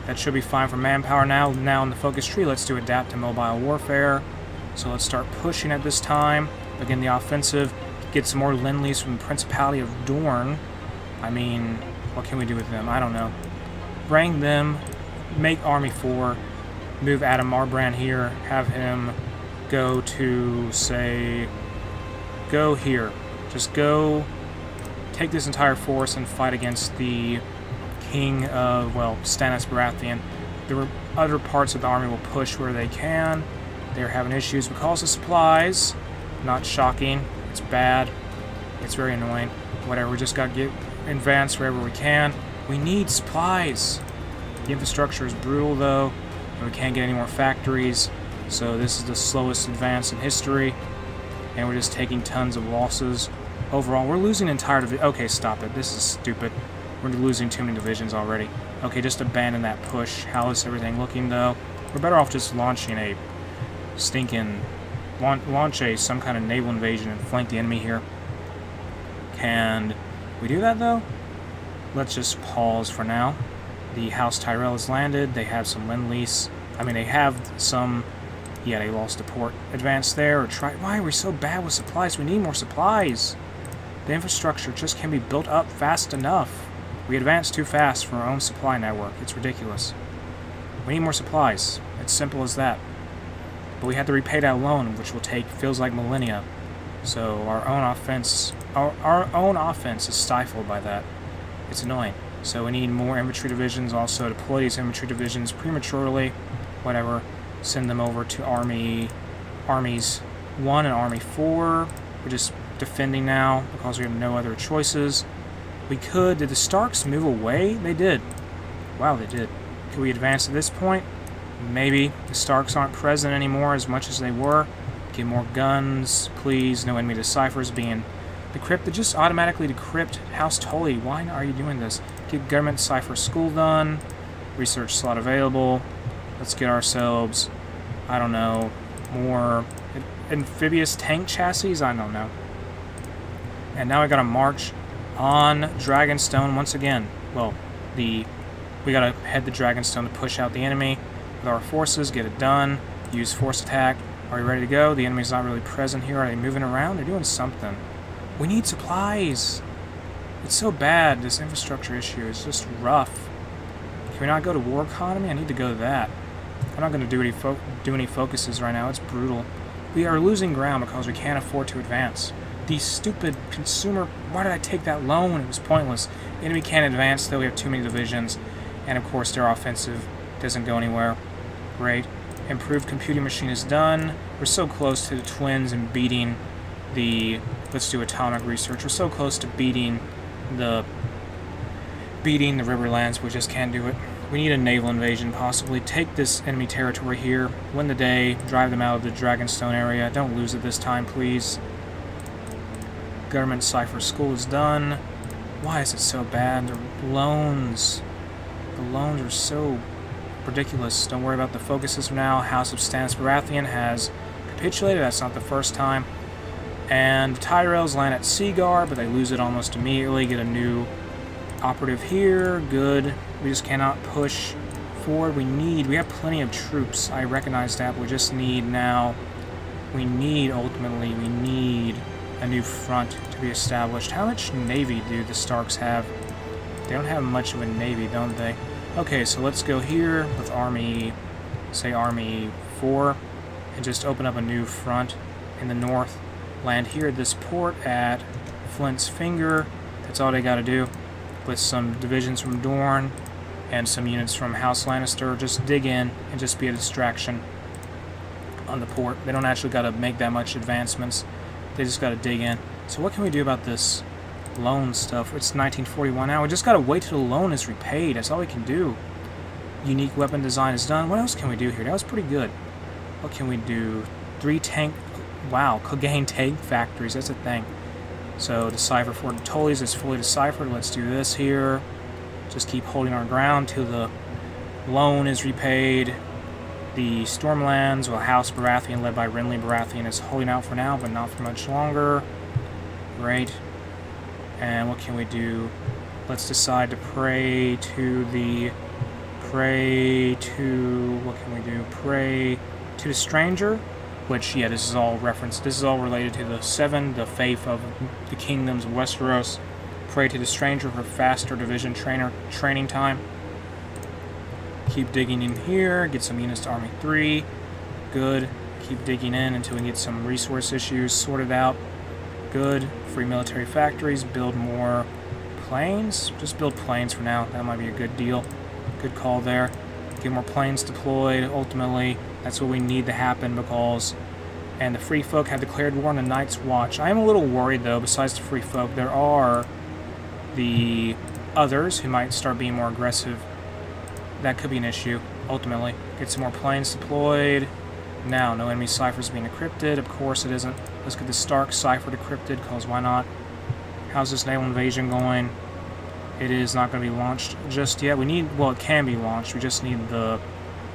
That should be fine for manpower now. Now in the focus tree, let's do adapt to mobile warfare. So let's start pushing at this time. Begin the offensive. Get some more Lend-Lease from the Principality of Dorne. I mean, what can we do with them? I don't know. Bring them. Make Army 4. Move Adam Marbrand here. Have him go to, say, go here. Just go take this entire force and fight against the King of, well, Stannis Baratheon. The other parts of the army will push where they can. They're having issues because of supplies. Not shocking. It's bad. It's very annoying. Whatever, we just gotta get advanced wherever we can. We need supplies. The infrastructure is brutal, though, and we can't get any more factories. So this is the slowest advance in history, and we're just taking tons of losses. Overall, we're losing entire division. Okay, stop it. This is stupid. We're losing too many divisions already. Okay, just abandon that push. How is everything looking, though? We're better off just launching a stinking... launch some kind of naval invasion and flank the enemy here. Can we do that, though? Let's just pause for now. The House Tyrell has landed. They have some Lend-Lease. I mean, they have some... Yeah, they lost a port. Advance there, or try... Why are we so bad with supplies? We need more supplies. The infrastructure just can't be built up fast enough. We advance too fast for our own supply network. It's ridiculous. We need more supplies. It's simple as that. But we have to repay that loan, which will take, feels like millennia. So our own offense is stifled by that. It's annoying. So we need more infantry divisions. Also deploy these infantry divisions prematurely. Whatever. Send them over to Armies 1 and Army 4. We're just defending now because we have no other choices. We could... Did the Starks move away? They did. Wow, they did. Could we advance at this point? Maybe. The Starks aren't present anymore as much as they were. Get more guns, please. No enemy deciphers being decrypted. Just automatically decrypt House Tully. Why are you doing this? Get government cipher school done. Research slot available. Let's get ourselves, I don't know, more amphibious tank chassis? I don't know. And now I gotta march on Dragonstone once again. Well, we gotta head to Dragonstone to push out the enemy with our forces, get it done, use force attack. Are you ready to go? The enemy's not really present here. Are they moving around? They're doing something. We need supplies. It's so bad, this infrastructure issue. It's just rough. Can we not go to war economy? I need to go to that. I'm not going to do any focuses right now. It's brutal. We are losing ground because we can't afford to advance. The stupid consumer... Why did I take that loan? It was pointless. The enemy can't advance, though we have too many divisions. And, of course, their offensive doesn't go anywhere. Great. Improved computing machine is done. We're so close to the twins and beating the... Let's do atomic research. We're so close to beating the Riverlands. We just can't do it. We need a naval invasion, possibly. Take this enemy territory here. Win the day. Drive them out of the Dragonstone area. Don't lose it this time, please. Government cipher school is done. Why is it so bad? The loans. The loans are so ridiculous. Don't worry about the focuses for now. House of Stannis Baratheon has capitulated. That's not the first time. And Tyrells land at Seagar, but they lose it almost immediately. Get a new operative here. Good. We just cannot push forward. We have plenty of troops. I recognize that. But we just need now... ultimately, we need a new front to be established. How much navy do the Starks have? They don't have much of a navy, don't they? Okay, so let's go here with Army 4, and just open up a new front in the north. Land here at this port at Flint's Finger. That's all they gotta do. With some divisions from Dorne and some units from House Lannister. Just dig in and just be a distraction on the port. They don't actually gotta make that much advancements. They just gotta dig in. So what can we do about this loan stuff? It's 1941 now. We just gotta wait till the loan is repaid. That's all we can do. Unique weapon design is done. What else can we do here? That was pretty good. What can we do? 3 tank... Wow, Clegane tank factories. That's a thing. So decipher for the Tullys is fully deciphered. Let's do this here. Just keep holding our ground till the loan is repaid. The Stormlands, well, House Baratheon, led by Renly Baratheon, is holding out for now, but not for much longer. Great. And what can we do? Let's decide to pray to the... Pray to... What can we do? Pray to the stranger? Which, yeah, this is all referenced. This is all related to the Seven, the faith of the kingdoms of Westeros. Pray to the stranger for faster division training time. Keep digging in here. Get some units to Army 3. Good. Keep digging in until we get some resource issues sorted out. Good. Free military factories. Build more planes. Just build planes for now. That might be a good deal. Good call there. Get more planes deployed. Ultimately, that's what we need to happen because... And the Free Folk have declared war on the Night's Watch. I am a little worried, though, besides the Free Folk. There are the others who might start being more aggressive. That could be an issue, ultimately. Get some more planes deployed. Now, no enemy ciphers being decrypted. Of course it isn't. Let's get the Stark cipher decrypted, because why not? How's this naval invasion going? It is not going to be launched just yet. We need, well, it can be launched. We just need the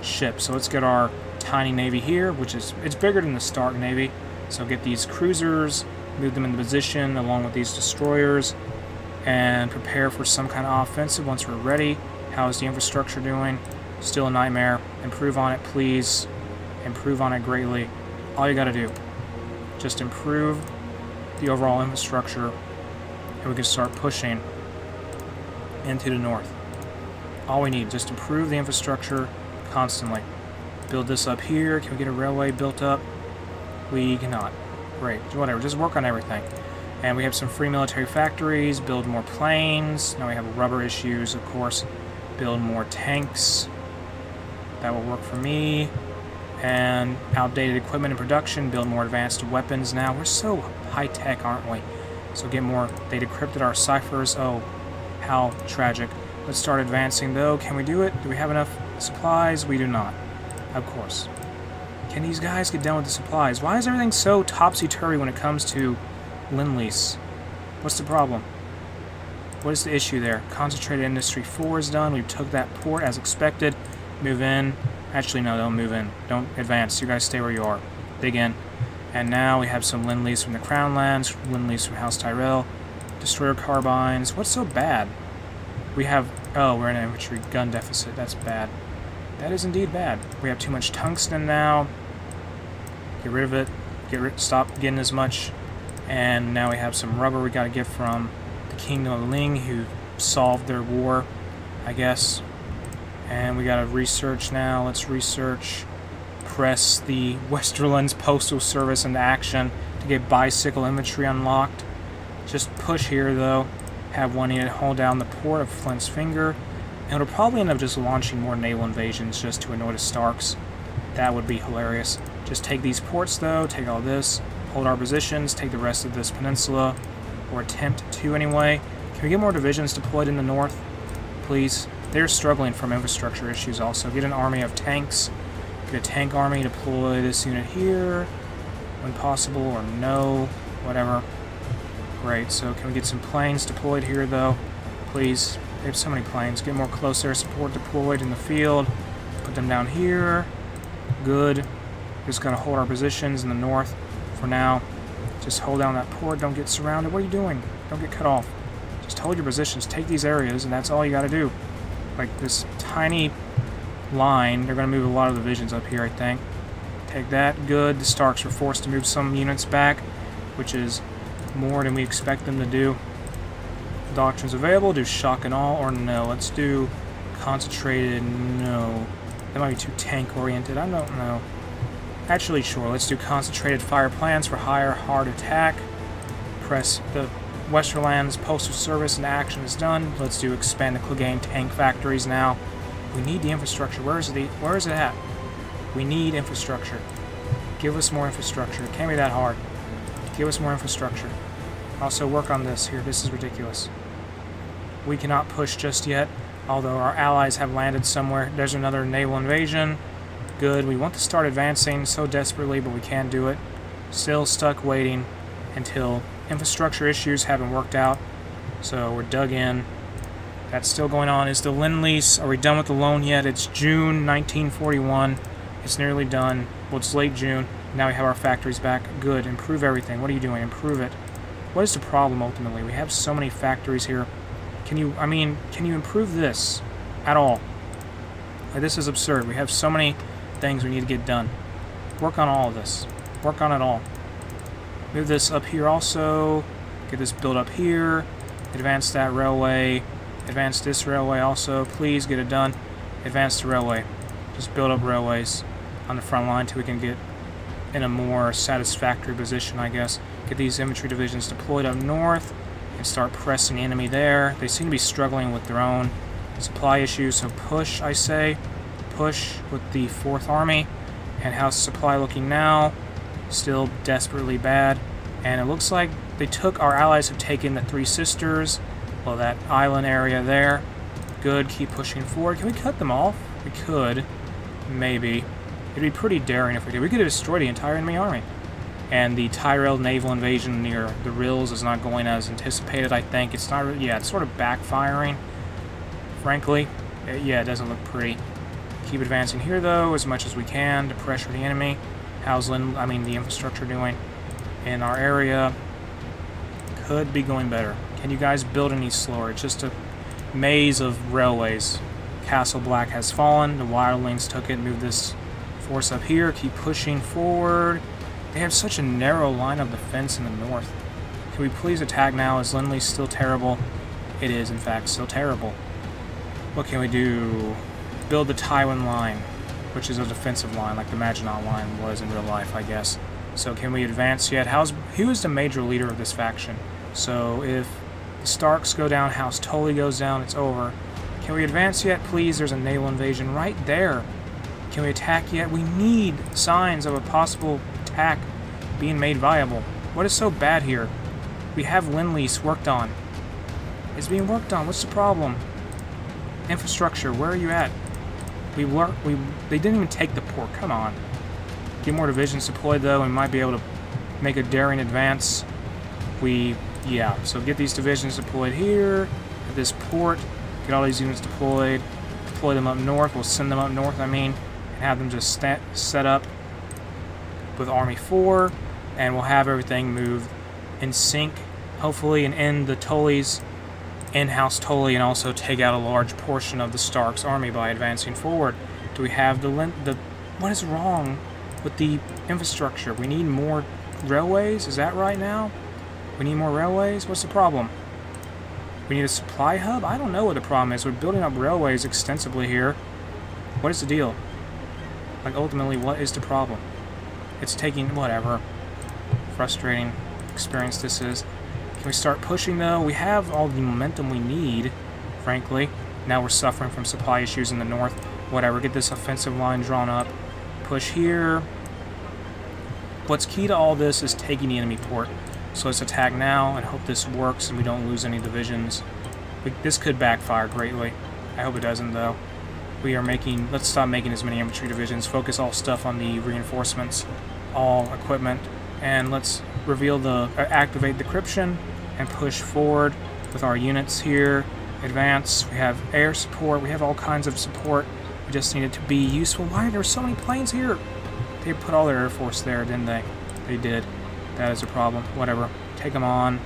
ship. So let's get our tiny navy here, which is, it's bigger than the Stark navy. So get these cruisers, move them into position along with these destroyers, and prepare for some kind of offensive once we're ready. How is the infrastructure doing? Still a nightmare. Improve on it, please. Improve on it greatly. All you gotta do. Just improve the overall infrastructure, and we can start pushing into the north. All we need, just improve the infrastructure constantly. Build this up here. Can we get a railway built up? We cannot. Great. Whatever. Just work on everything. And we have some free military factories. Build more planes. Now we have rubber issues, of course. Build more tanks. That will work for me. And outdated equipment and production. Build more advanced weapons now. We're so high-tech, aren't we? So get more. They decrypted our ciphers. Oh, how tragic. Let's start advancing, though. Can we do it? Do we have enough supplies? We do not. Of course. Can these guys get done with the supplies? Why is everything so topsy-turvy when it comes to Lend-Lease? What's the problem? What is the issue there? Concentrated Industry 4 is done. We took that port as expected. Move in. Actually, no, don't move in. Don't advance. You guys stay where you are. Dig in. And now we have some Lend-Lease from the Crown Lands, Lend-Lease from House Tyrell, Destroyer Carbines. What's so bad? We have... Oh, we're in an infantry gun deficit. That's bad. That is indeed bad. We have too much tungsten now. Get rid of it. Stop getting as much. And now we have some rubber we got to get from the Kingdom of Ling, who solved their war, I guess. And we got to research now. Let's research. Press the Westerlands Postal Service into action to get bicycle infantry unlocked. Just push here, though. Have one unit hold down the port of Flint's Finger. And it'll probably end up just launching more naval invasions just to annoy the Starks. That would be hilarious. Just take these ports, though. Take all this. Hold our positions. Take the rest of this peninsula. Or attempt to, anyway. Can we get more divisions deployed in the north? Please. They're struggling from infrastructure issues also. Get an army of tanks. Get a tank army. Deploy this unit here. When possible, or no. Whatever. Great. So can we get some planes deployed here, though? Please. They have so many planes. Get more close air support deployed in the field. Put them down here. Good. Just gotta hold our positions in the north for now. Just hold down that port. Don't get surrounded. What are you doing? Don't get cut off. Just hold your positions. Take these areas, and that's all you gotta do. Like this tiny line. They're gonna move a lot of divisions up here, I think. Take that. Good. The Starks were forced to move some units back, which is more than we expect them to do. Doctrines available. Do shock and all, or no. Let's do concentrated. No. That might be too tank-oriented. I don't know. Actually, sure. Let's do concentrated fire plans for higher hard attack. Press the Westerlands Postal Service and action is done. Let's do expand the Clegane tank factories now. We need the infrastructure. Where is it at? We need infrastructure. Give us more infrastructure. It can't be that hard. Give us more infrastructure. Also work on this here. This is ridiculous. We cannot push just yet, although our allies have landed somewhere. There's another naval invasion. Good. We want to start advancing so desperately, but we can't do it. Still stuck waiting until infrastructure issues haven't worked out. So we're dug in. That's still going on. Is the Lend-Lease? Are we done with the loan yet? It's June 1941. It's nearly done. Well, it's late June. Now we have our factories back. Good. Improve everything. What are you doing? Improve it. What is the problem ultimately? We have so many factories here. Can you improve this at all? Like, this is absurd. We have so many things we need to get done. Work on all of this. Work on it all. Move this up here also. Get this built up here. Advance that railway. Advance this railway also. Please get it done. Advance the railway. Just build up railways on the front line till we can get in a more satisfactory position, I guess. Get these infantry divisions deployed up north and start pressing the enemy there. They seem to be struggling with their own supply issues, so push, I say. Push with the 4th Army. And how's supply looking now? Still desperately bad. And it looks like they took, our allies have taken the Three Sisters, well, that island area there. Good, keep pushing forward. Can we cut them off? We could, maybe. It'd be pretty daring if we did. We could have destroyed the entire enemy army. And the Tyrell naval invasion near the Rills is not going as anticipated, I think. It's not, yeah, it's sort of backfiring, frankly. Yeah, it doesn't look pretty. Keep advancing here, though, as much as we can to pressure the enemy. How's the infrastructure doing in our area? Could be going better. Can you guys build any slower? It's just a maze of railways. Castle Black has fallen. The Wildlings took it. Move this force up here. Keep pushing forward. They have such a narrow line of defense in the north. Can we please attack now? Is Lindley still terrible? It is, in fact, still terrible. What can we do? Build the Tywin line, which is a defensive line, like the Maginot line was in real life, I guess. So can we advance yet? Who is the major leader of this faction? So if the Starks go down, House Tully goes down, it's over. Can we advance yet, please? There's a naval invasion right there. Can we attack yet? We need signs of a possible attack being made viable. What is so bad here? We have Lend-Lease worked on. It's being worked on. What's the problem? Infrastructure, where are you at? They didn't even take the port. Come on. Get more divisions deployed, though, and we might be able to make a daring advance. Yeah, so get these divisions deployed here, at this port, get all these units deployed, deploy them up north, we'll send them up north, and have them just set up with Army 4, and we'll have everything moved in sync, hopefully, and end the Tullys, in-house Tully, and also take out a large portion of the Stark's army by advancing forward. Do we have what is wrong with the infrastructure? We need more railways? Is that right now? We need more railways? What's the problem? We need a supply hub? I don't know what the problem is. We're building up railways extensively here. What is the deal? Like, ultimately, what is the problem? It's taking, whatever. Frustrating experience this is. Can we start pushing, though? We have all the momentum we need, frankly. Now we're suffering from supply issues in the north. Whatever, get this offensive line drawn up. Push here. What's key to all this is taking the enemy port. So let's attack now and hope this works and we don't lose any divisions. This could backfire greatly. I hope it doesn't, though. Let's stop making as many infantry divisions. Focus all stuff on the reinforcements, all equipment, and let's activate decryption and push forward with our units here. Advance. We have air support. We have all kinds of support. We just need it to be useful. Why are there so many planes here? They put all their air force there, didn't they? They did. That is a problem. Whatever. Take them on.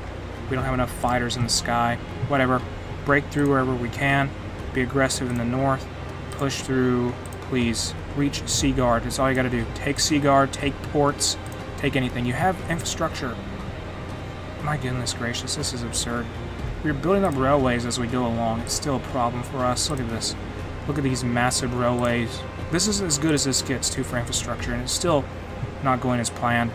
We don't have enough fighters in the sky. Whatever. Break through wherever we can. Be aggressive in the north. Push through. Please. Reach Seaguard. That's all you gotta do. Take Seaguard. Take ports. Take anything. You have infrastructure. My goodness gracious. This is absurd. We're building up railways as we go along. It's still a problem for us. Look at this. Look at these massive railways. This is as good as this gets, too, for infrastructure, and it's still not going as planned.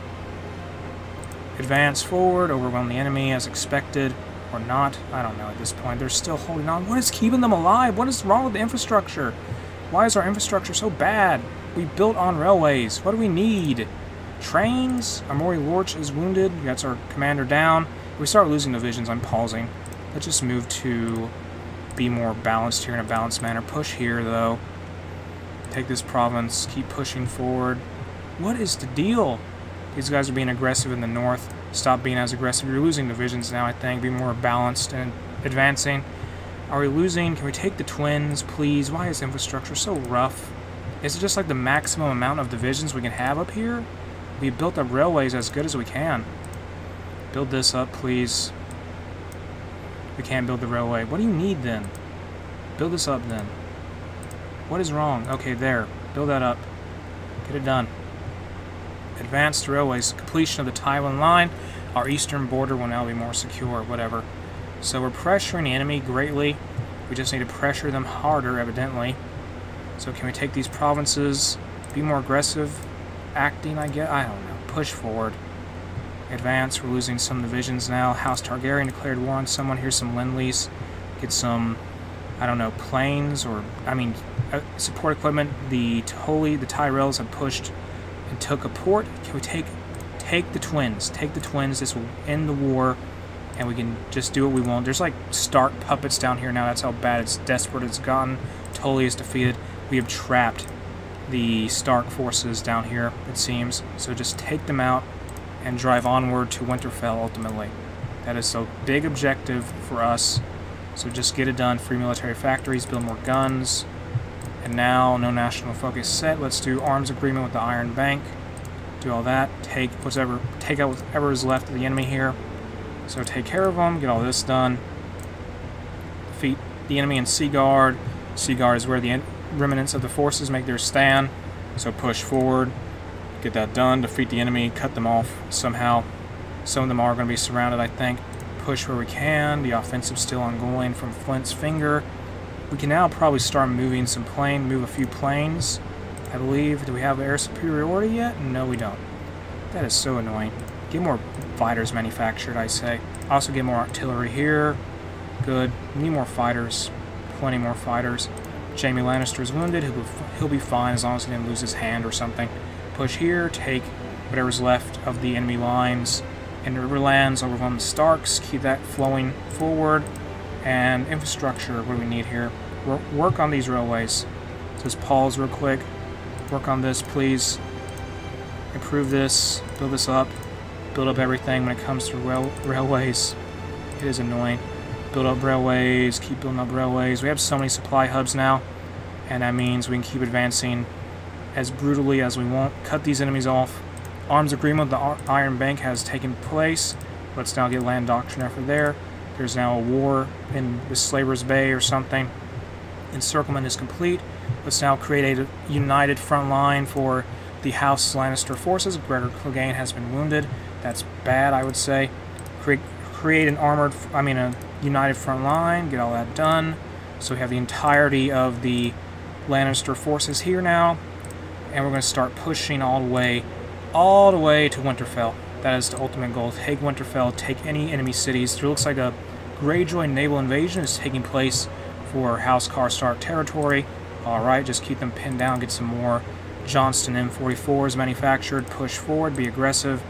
Advance forward, overwhelm the enemy as expected, or not. I don't know at this point. They're still holding on. What is keeping them alive? What is wrong with the infrastructure? Why is our infrastructure so bad? We built on railways. What do we need? Trains? Amori Lorch is wounded. That's our commander down. If we start losing divisions, I'm pausing. Let's just move to be more balanced here in a balanced manner. Push here, though. Take this province. Keep pushing forward. What is the deal? These guys are being aggressive in the north. Stop being as aggressive. You're losing divisions now, I think. Be more balanced and advancing. Are we losing? Can we take the twins, please? Why is infrastructure so rough? Is it just like the maximum amount of divisions we can have up here? We built up railways as good as we can. Build this up, please. We can't build the railway. What do you need then? Build this up then. What is wrong? Okay, there. Build that up. Get it done. Advanced railways. Completion of the Taiwan line. Our eastern border will now be more secure. Whatever. So we're pressuring the enemy greatly. We just need to pressure them harder, evidently. So can we take these provinces? Be more aggressive? Acting, I guess? I don't know. Push forward. Advance. We're losing some divisions now. House Targaryen declared war on someone. Here's some Lend-Lease. Get some, I don't know, planes or, I mean, support equipment. The Tyrells have pushed and took a port. Can we take the Twins? Take the Twins. This will end the war, and we can just do what we want. There's like Stark puppets down here now. That's how bad it's desperate it's gotten. Tully is defeated. We have trapped the Stark forces down here, it seems. So just take them out and drive onward to Winterfell, ultimately. That is a big objective for us. So just get it done. Free military factories, build more guns. And now, no national focus set. Let's do arms agreement with the Iron Bank. Do all that. Take out whatever is left of the enemy here. So take care of them. Get all this done. Defeat the enemy in Seaguard. Seaguard is where the remnants of the forces make their stand. So push forward. Get that done. Defeat the enemy. Cut them off somehow. Some of them are going to be surrounded, I think. Push where we can. The offensive's still ongoing from Flint's Finger. We can now probably start moving some move a few planes, I believe. Do we have air superiority yet? No, we don't. That is so annoying. Get more fighters manufactured, I say. Also get more artillery here. Good. We need more fighters. Plenty more fighters. Jaime Lannister is wounded. He'll be fine as long as he didn't lose his hand or something. Push here. Take whatever's left of the enemy lines. In the Riverlands, overwhelm the Starks. Keep that flowing forward. And infrastructure, what do we need here? Work on these railways. Just pause real quick. Work on this, please. Improve this. Build this up. Build up everything when it comes to railways. It is annoying. Build up railways. Keep building up railways. We have so many supply hubs now. And that means we can keep advancing as brutally as we want. Cut these enemies off. Arms agreement with the Iron Bank has taken place. Let's now get land doctrine after there. There's now a war in the Slaver's Bay or something. Encirclement is complete. Let's now create a united front line for the House Lannister forces. Gregor Clegane has been wounded. That's bad, I would say. Create a united front line. Get all that done. So we have the entirety of the Lannister forces here now. And we're going to start pushing all the way to Winterfell. That is the ultimate goal. Take Winterfell, take any enemy cities. There looks like a Greyjoy naval invasion is taking place for House Karstark territory. Alright, just keep them pinned down, get some more Johnston M44s manufactured, push forward, be aggressive.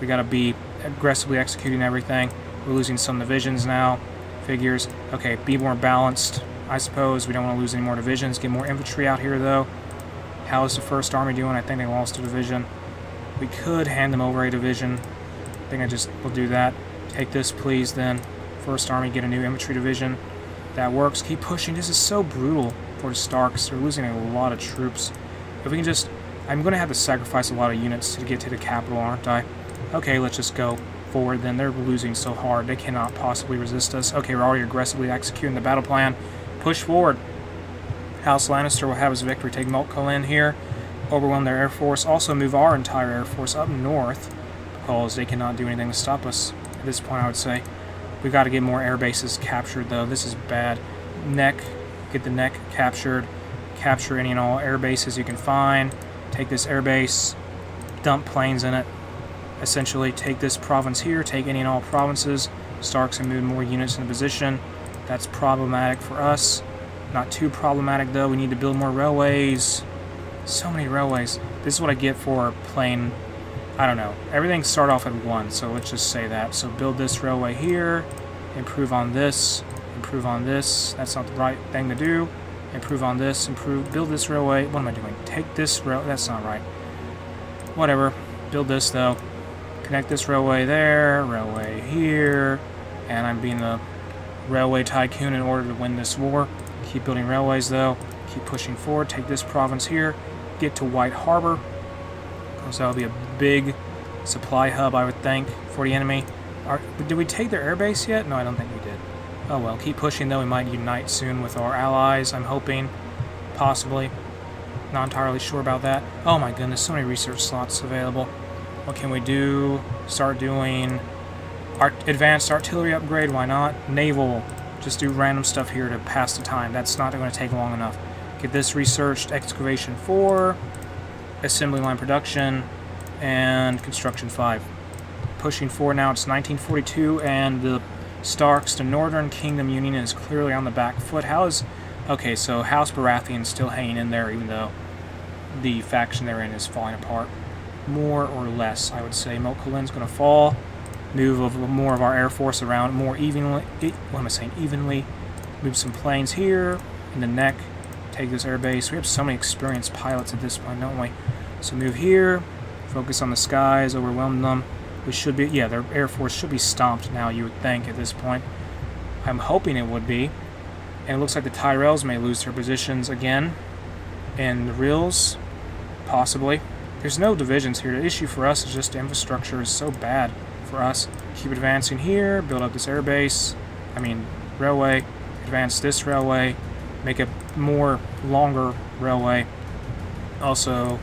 We gotta be aggressively executing everything. We're losing some divisions now. Figures. Okay, be more balanced, I suppose. We don't want to lose any more divisions. Get more infantry out here, though. How is the 1st Army doing? I think they lost a division. We could hand them over a division. I think I just will do that. Take this, please, then. 1st Army, get a new infantry division. That works. Keep pushing. This is so brutal for the Starks. They're losing a lot of troops. If we can just... I'm going to have to sacrifice a lot of units to get to the capital, aren't I? Okay, let's just go forward then. They're losing so hard. They cannot possibly resist us. Okay, we're already aggressively executing the battle plan. Push forward. House Lannister will have his victory. Take Montcalin here. Overwhelm their air force. Also move our entire air force up north because they cannot do anything to stop us at this point, I would say. We've got to get more air bases captured, though. This is bad. Get the neck captured. Capture any and all air bases you can find. Take this air base. Dump planes in it. Essentially, take this province here. Take any and all provinces. Starks can move more units into position. That's problematic for us. Not too problematic, though. We need to build more railways. So many railways. This is what I get for playing, I don't know. Everything start off at 1, so let's just say that. So build this railway here. Improve on this. Improve on this. That's not the right thing to do. Improve on this. Build this railway. What am I doing? Take this rail. That's not right. Whatever. Build this, though. Connect this railway there. Railway here. And I'm being a railway tycoon in order to win this war. Keep building railways, though. Keep pushing forward. Take this province here. Get to White Harbor, because that'll be a big supply hub, I would think, for the enemy. Did we take their airbase yet? No, I don't think we did. Oh well, keep pushing though. We might unite soon with our allies, I'm hoping. Possibly. Not entirely sure about that. Oh my goodness, so many research slots available. What can we do? Start doing advanced artillery upgrade, why not? Naval. Just do random stuff here to pass the time. That's not going to take long enough. Get this researched. Excavation 4. Assembly line production. And construction 5. Pushing forward now, it's 1942, and the Starks, the Northern Kingdom Union, is clearly on the back foot. Okay, so House Baratheon's still hanging in there, even though the faction they're in is falling apart. More or less, I would say. Mokulin's going to fall. Move more of our Air Force around more evenly. What am I saying? Evenly. Move some planes here in the neck. Take this air base. We have so many experienced pilots at this point, don't we? So move here. Focus on the skies. Overwhelm them. We should be, yeah, their Air Force should be stomped now, you would think, at this point. I'm hoping it would be. And it looks like the Tyrells may lose their positions again. And the Rills, possibly. There's no divisions here. The issue for us is just the infrastructure is so bad for us. Keep advancing here, build up this railway, advance this railway, make a more longer railway. Also,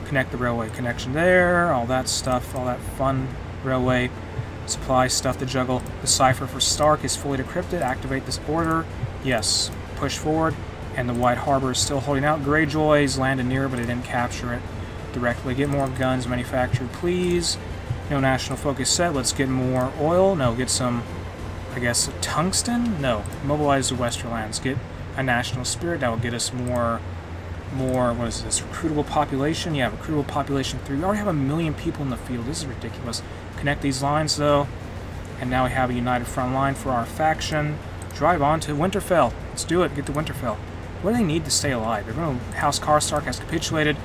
connect the railway connection there, all that stuff, all that fun railway supply stuff to juggle. The cipher for Stark is fully decrypted. Activate this order. Yes. Push forward. And the White Harbor is still holding out. Greyjoys landed near, but it didn't capture it directly. Get more guns manufactured, please. No national focus set. Let's get more oil. No, get some, I guess, tungsten? No. Mobilize the Westerlands. Get a national spirit. That will get us more, what is this, recruitable population? Yeah, recruitable population 3. We already have 1 million people in the field. This is ridiculous. Connect these lines, though. And now we have a united front line for our faction. Drive on to Winterfell. Let's do it. Get to Winterfell. What do they need to stay alive? They're going to, House Karstark has capitulated.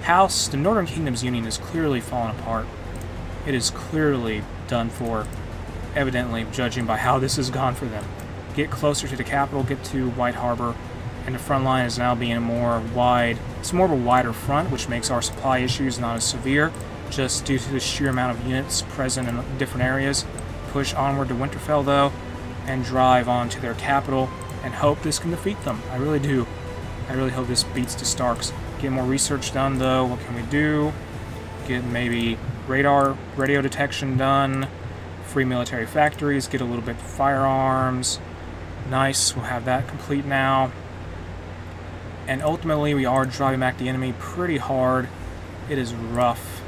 The Northern Kingdom's Union is clearly falling apart. It is clearly done for, evidently, judging by how this has gone for them. Get closer to the capital, get to White Harbor, and the front line is now being more wide. It's more of a wider front, which makes our supply issues not as severe, just due to the sheer amount of units present in different areas. Push onward to Winterfell, though, and drive on to their capital, and hope this can defeat them. I really do. I really hope this beats the Starks. Get more research done, though. What can we do? Get maybe radio detection done. Free military factories. Get a little bit of firearms. Nice. We'll have that complete now. And ultimately, we are driving back the enemy pretty hard. It is rough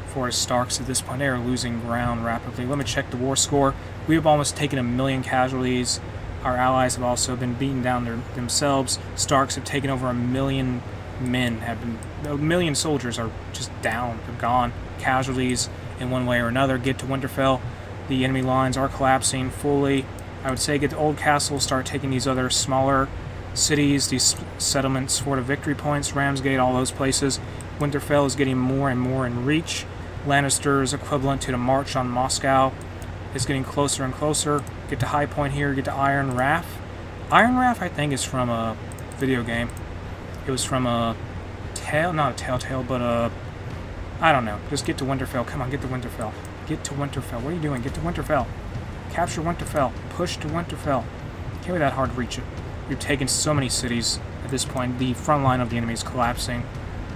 for the Starks at this point. They are losing ground rapidly. Let me check the war score. We have almost taken 1 million casualties. Our allies have also been beaten down themselves. Starks have taken over 1 million men. 1 million soldiers are just down. They're gone. Casualties in one way or another. Get to Winterfell. The enemy lines are collapsing fully. I would say get to Old Castle. Start taking these other smaller cities, these settlements for the victory points. Ramsgate, all those places. Winterfell is getting more and more in reach. Lannister is equivalent to the march on Moscow. It's getting closer and closer. Get to High Point here. Get to Iron Rath. Iron Rath, I think, is from a video game. It was from a not a Telltale, but I don't know. Just get to Winterfell. Come on, get to Winterfell. Get to Winterfell. What are you doing? Get to Winterfell. Capture Winterfell. Push to Winterfell. Can't be that hard to reach it. We've taken so many cities at this point. The front line of the enemy is collapsing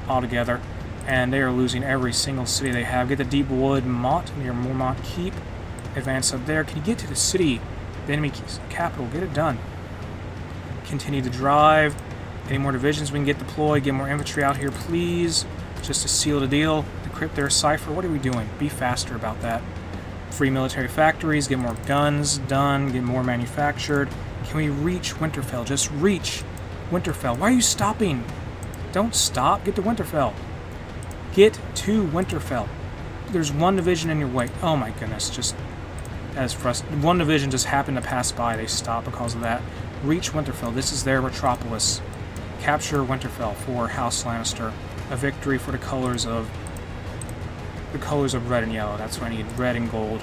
altogether, and they are losing every single city they have. Get to Deepwood Mott near Mormont Keep. Advance up there. Can you get to the city, the enemy capital? Get it done. Continue to drive. Any more divisions we can get deployed? Get more infantry out here, please. Just to seal the deal. Decrypt their cipher. What are we doing? Be faster about that. Free military factories. Get more guns done. Get more manufactured. Can we reach Winterfell? Just reach Winterfell. Why are you stopping? Don't stop. Get to Winterfell. Get to Winterfell. There's one division in your way. Oh my goodness. Just as frustrating. One division just happened to pass by. They stopped because of that. Reach Winterfell. This is their metropolis. Capture Winterfell for House Lannister. A victory for the colors of red and yellow. That's what I need. Red and gold.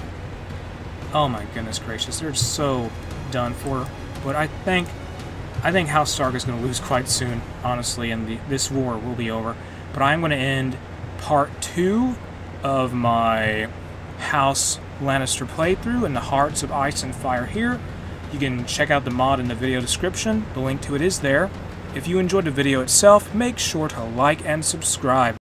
Oh my goodness gracious. They're so done for. But I think House Stark is going to lose quite soon, honestly, and this war will be over. But I'm going to end part 2 of my House Lannister playthrough in the Hearts of Ice and Fire here. You can check out the mod in the video description. The link to it is there. If you enjoyed the video itself, make sure to like and subscribe.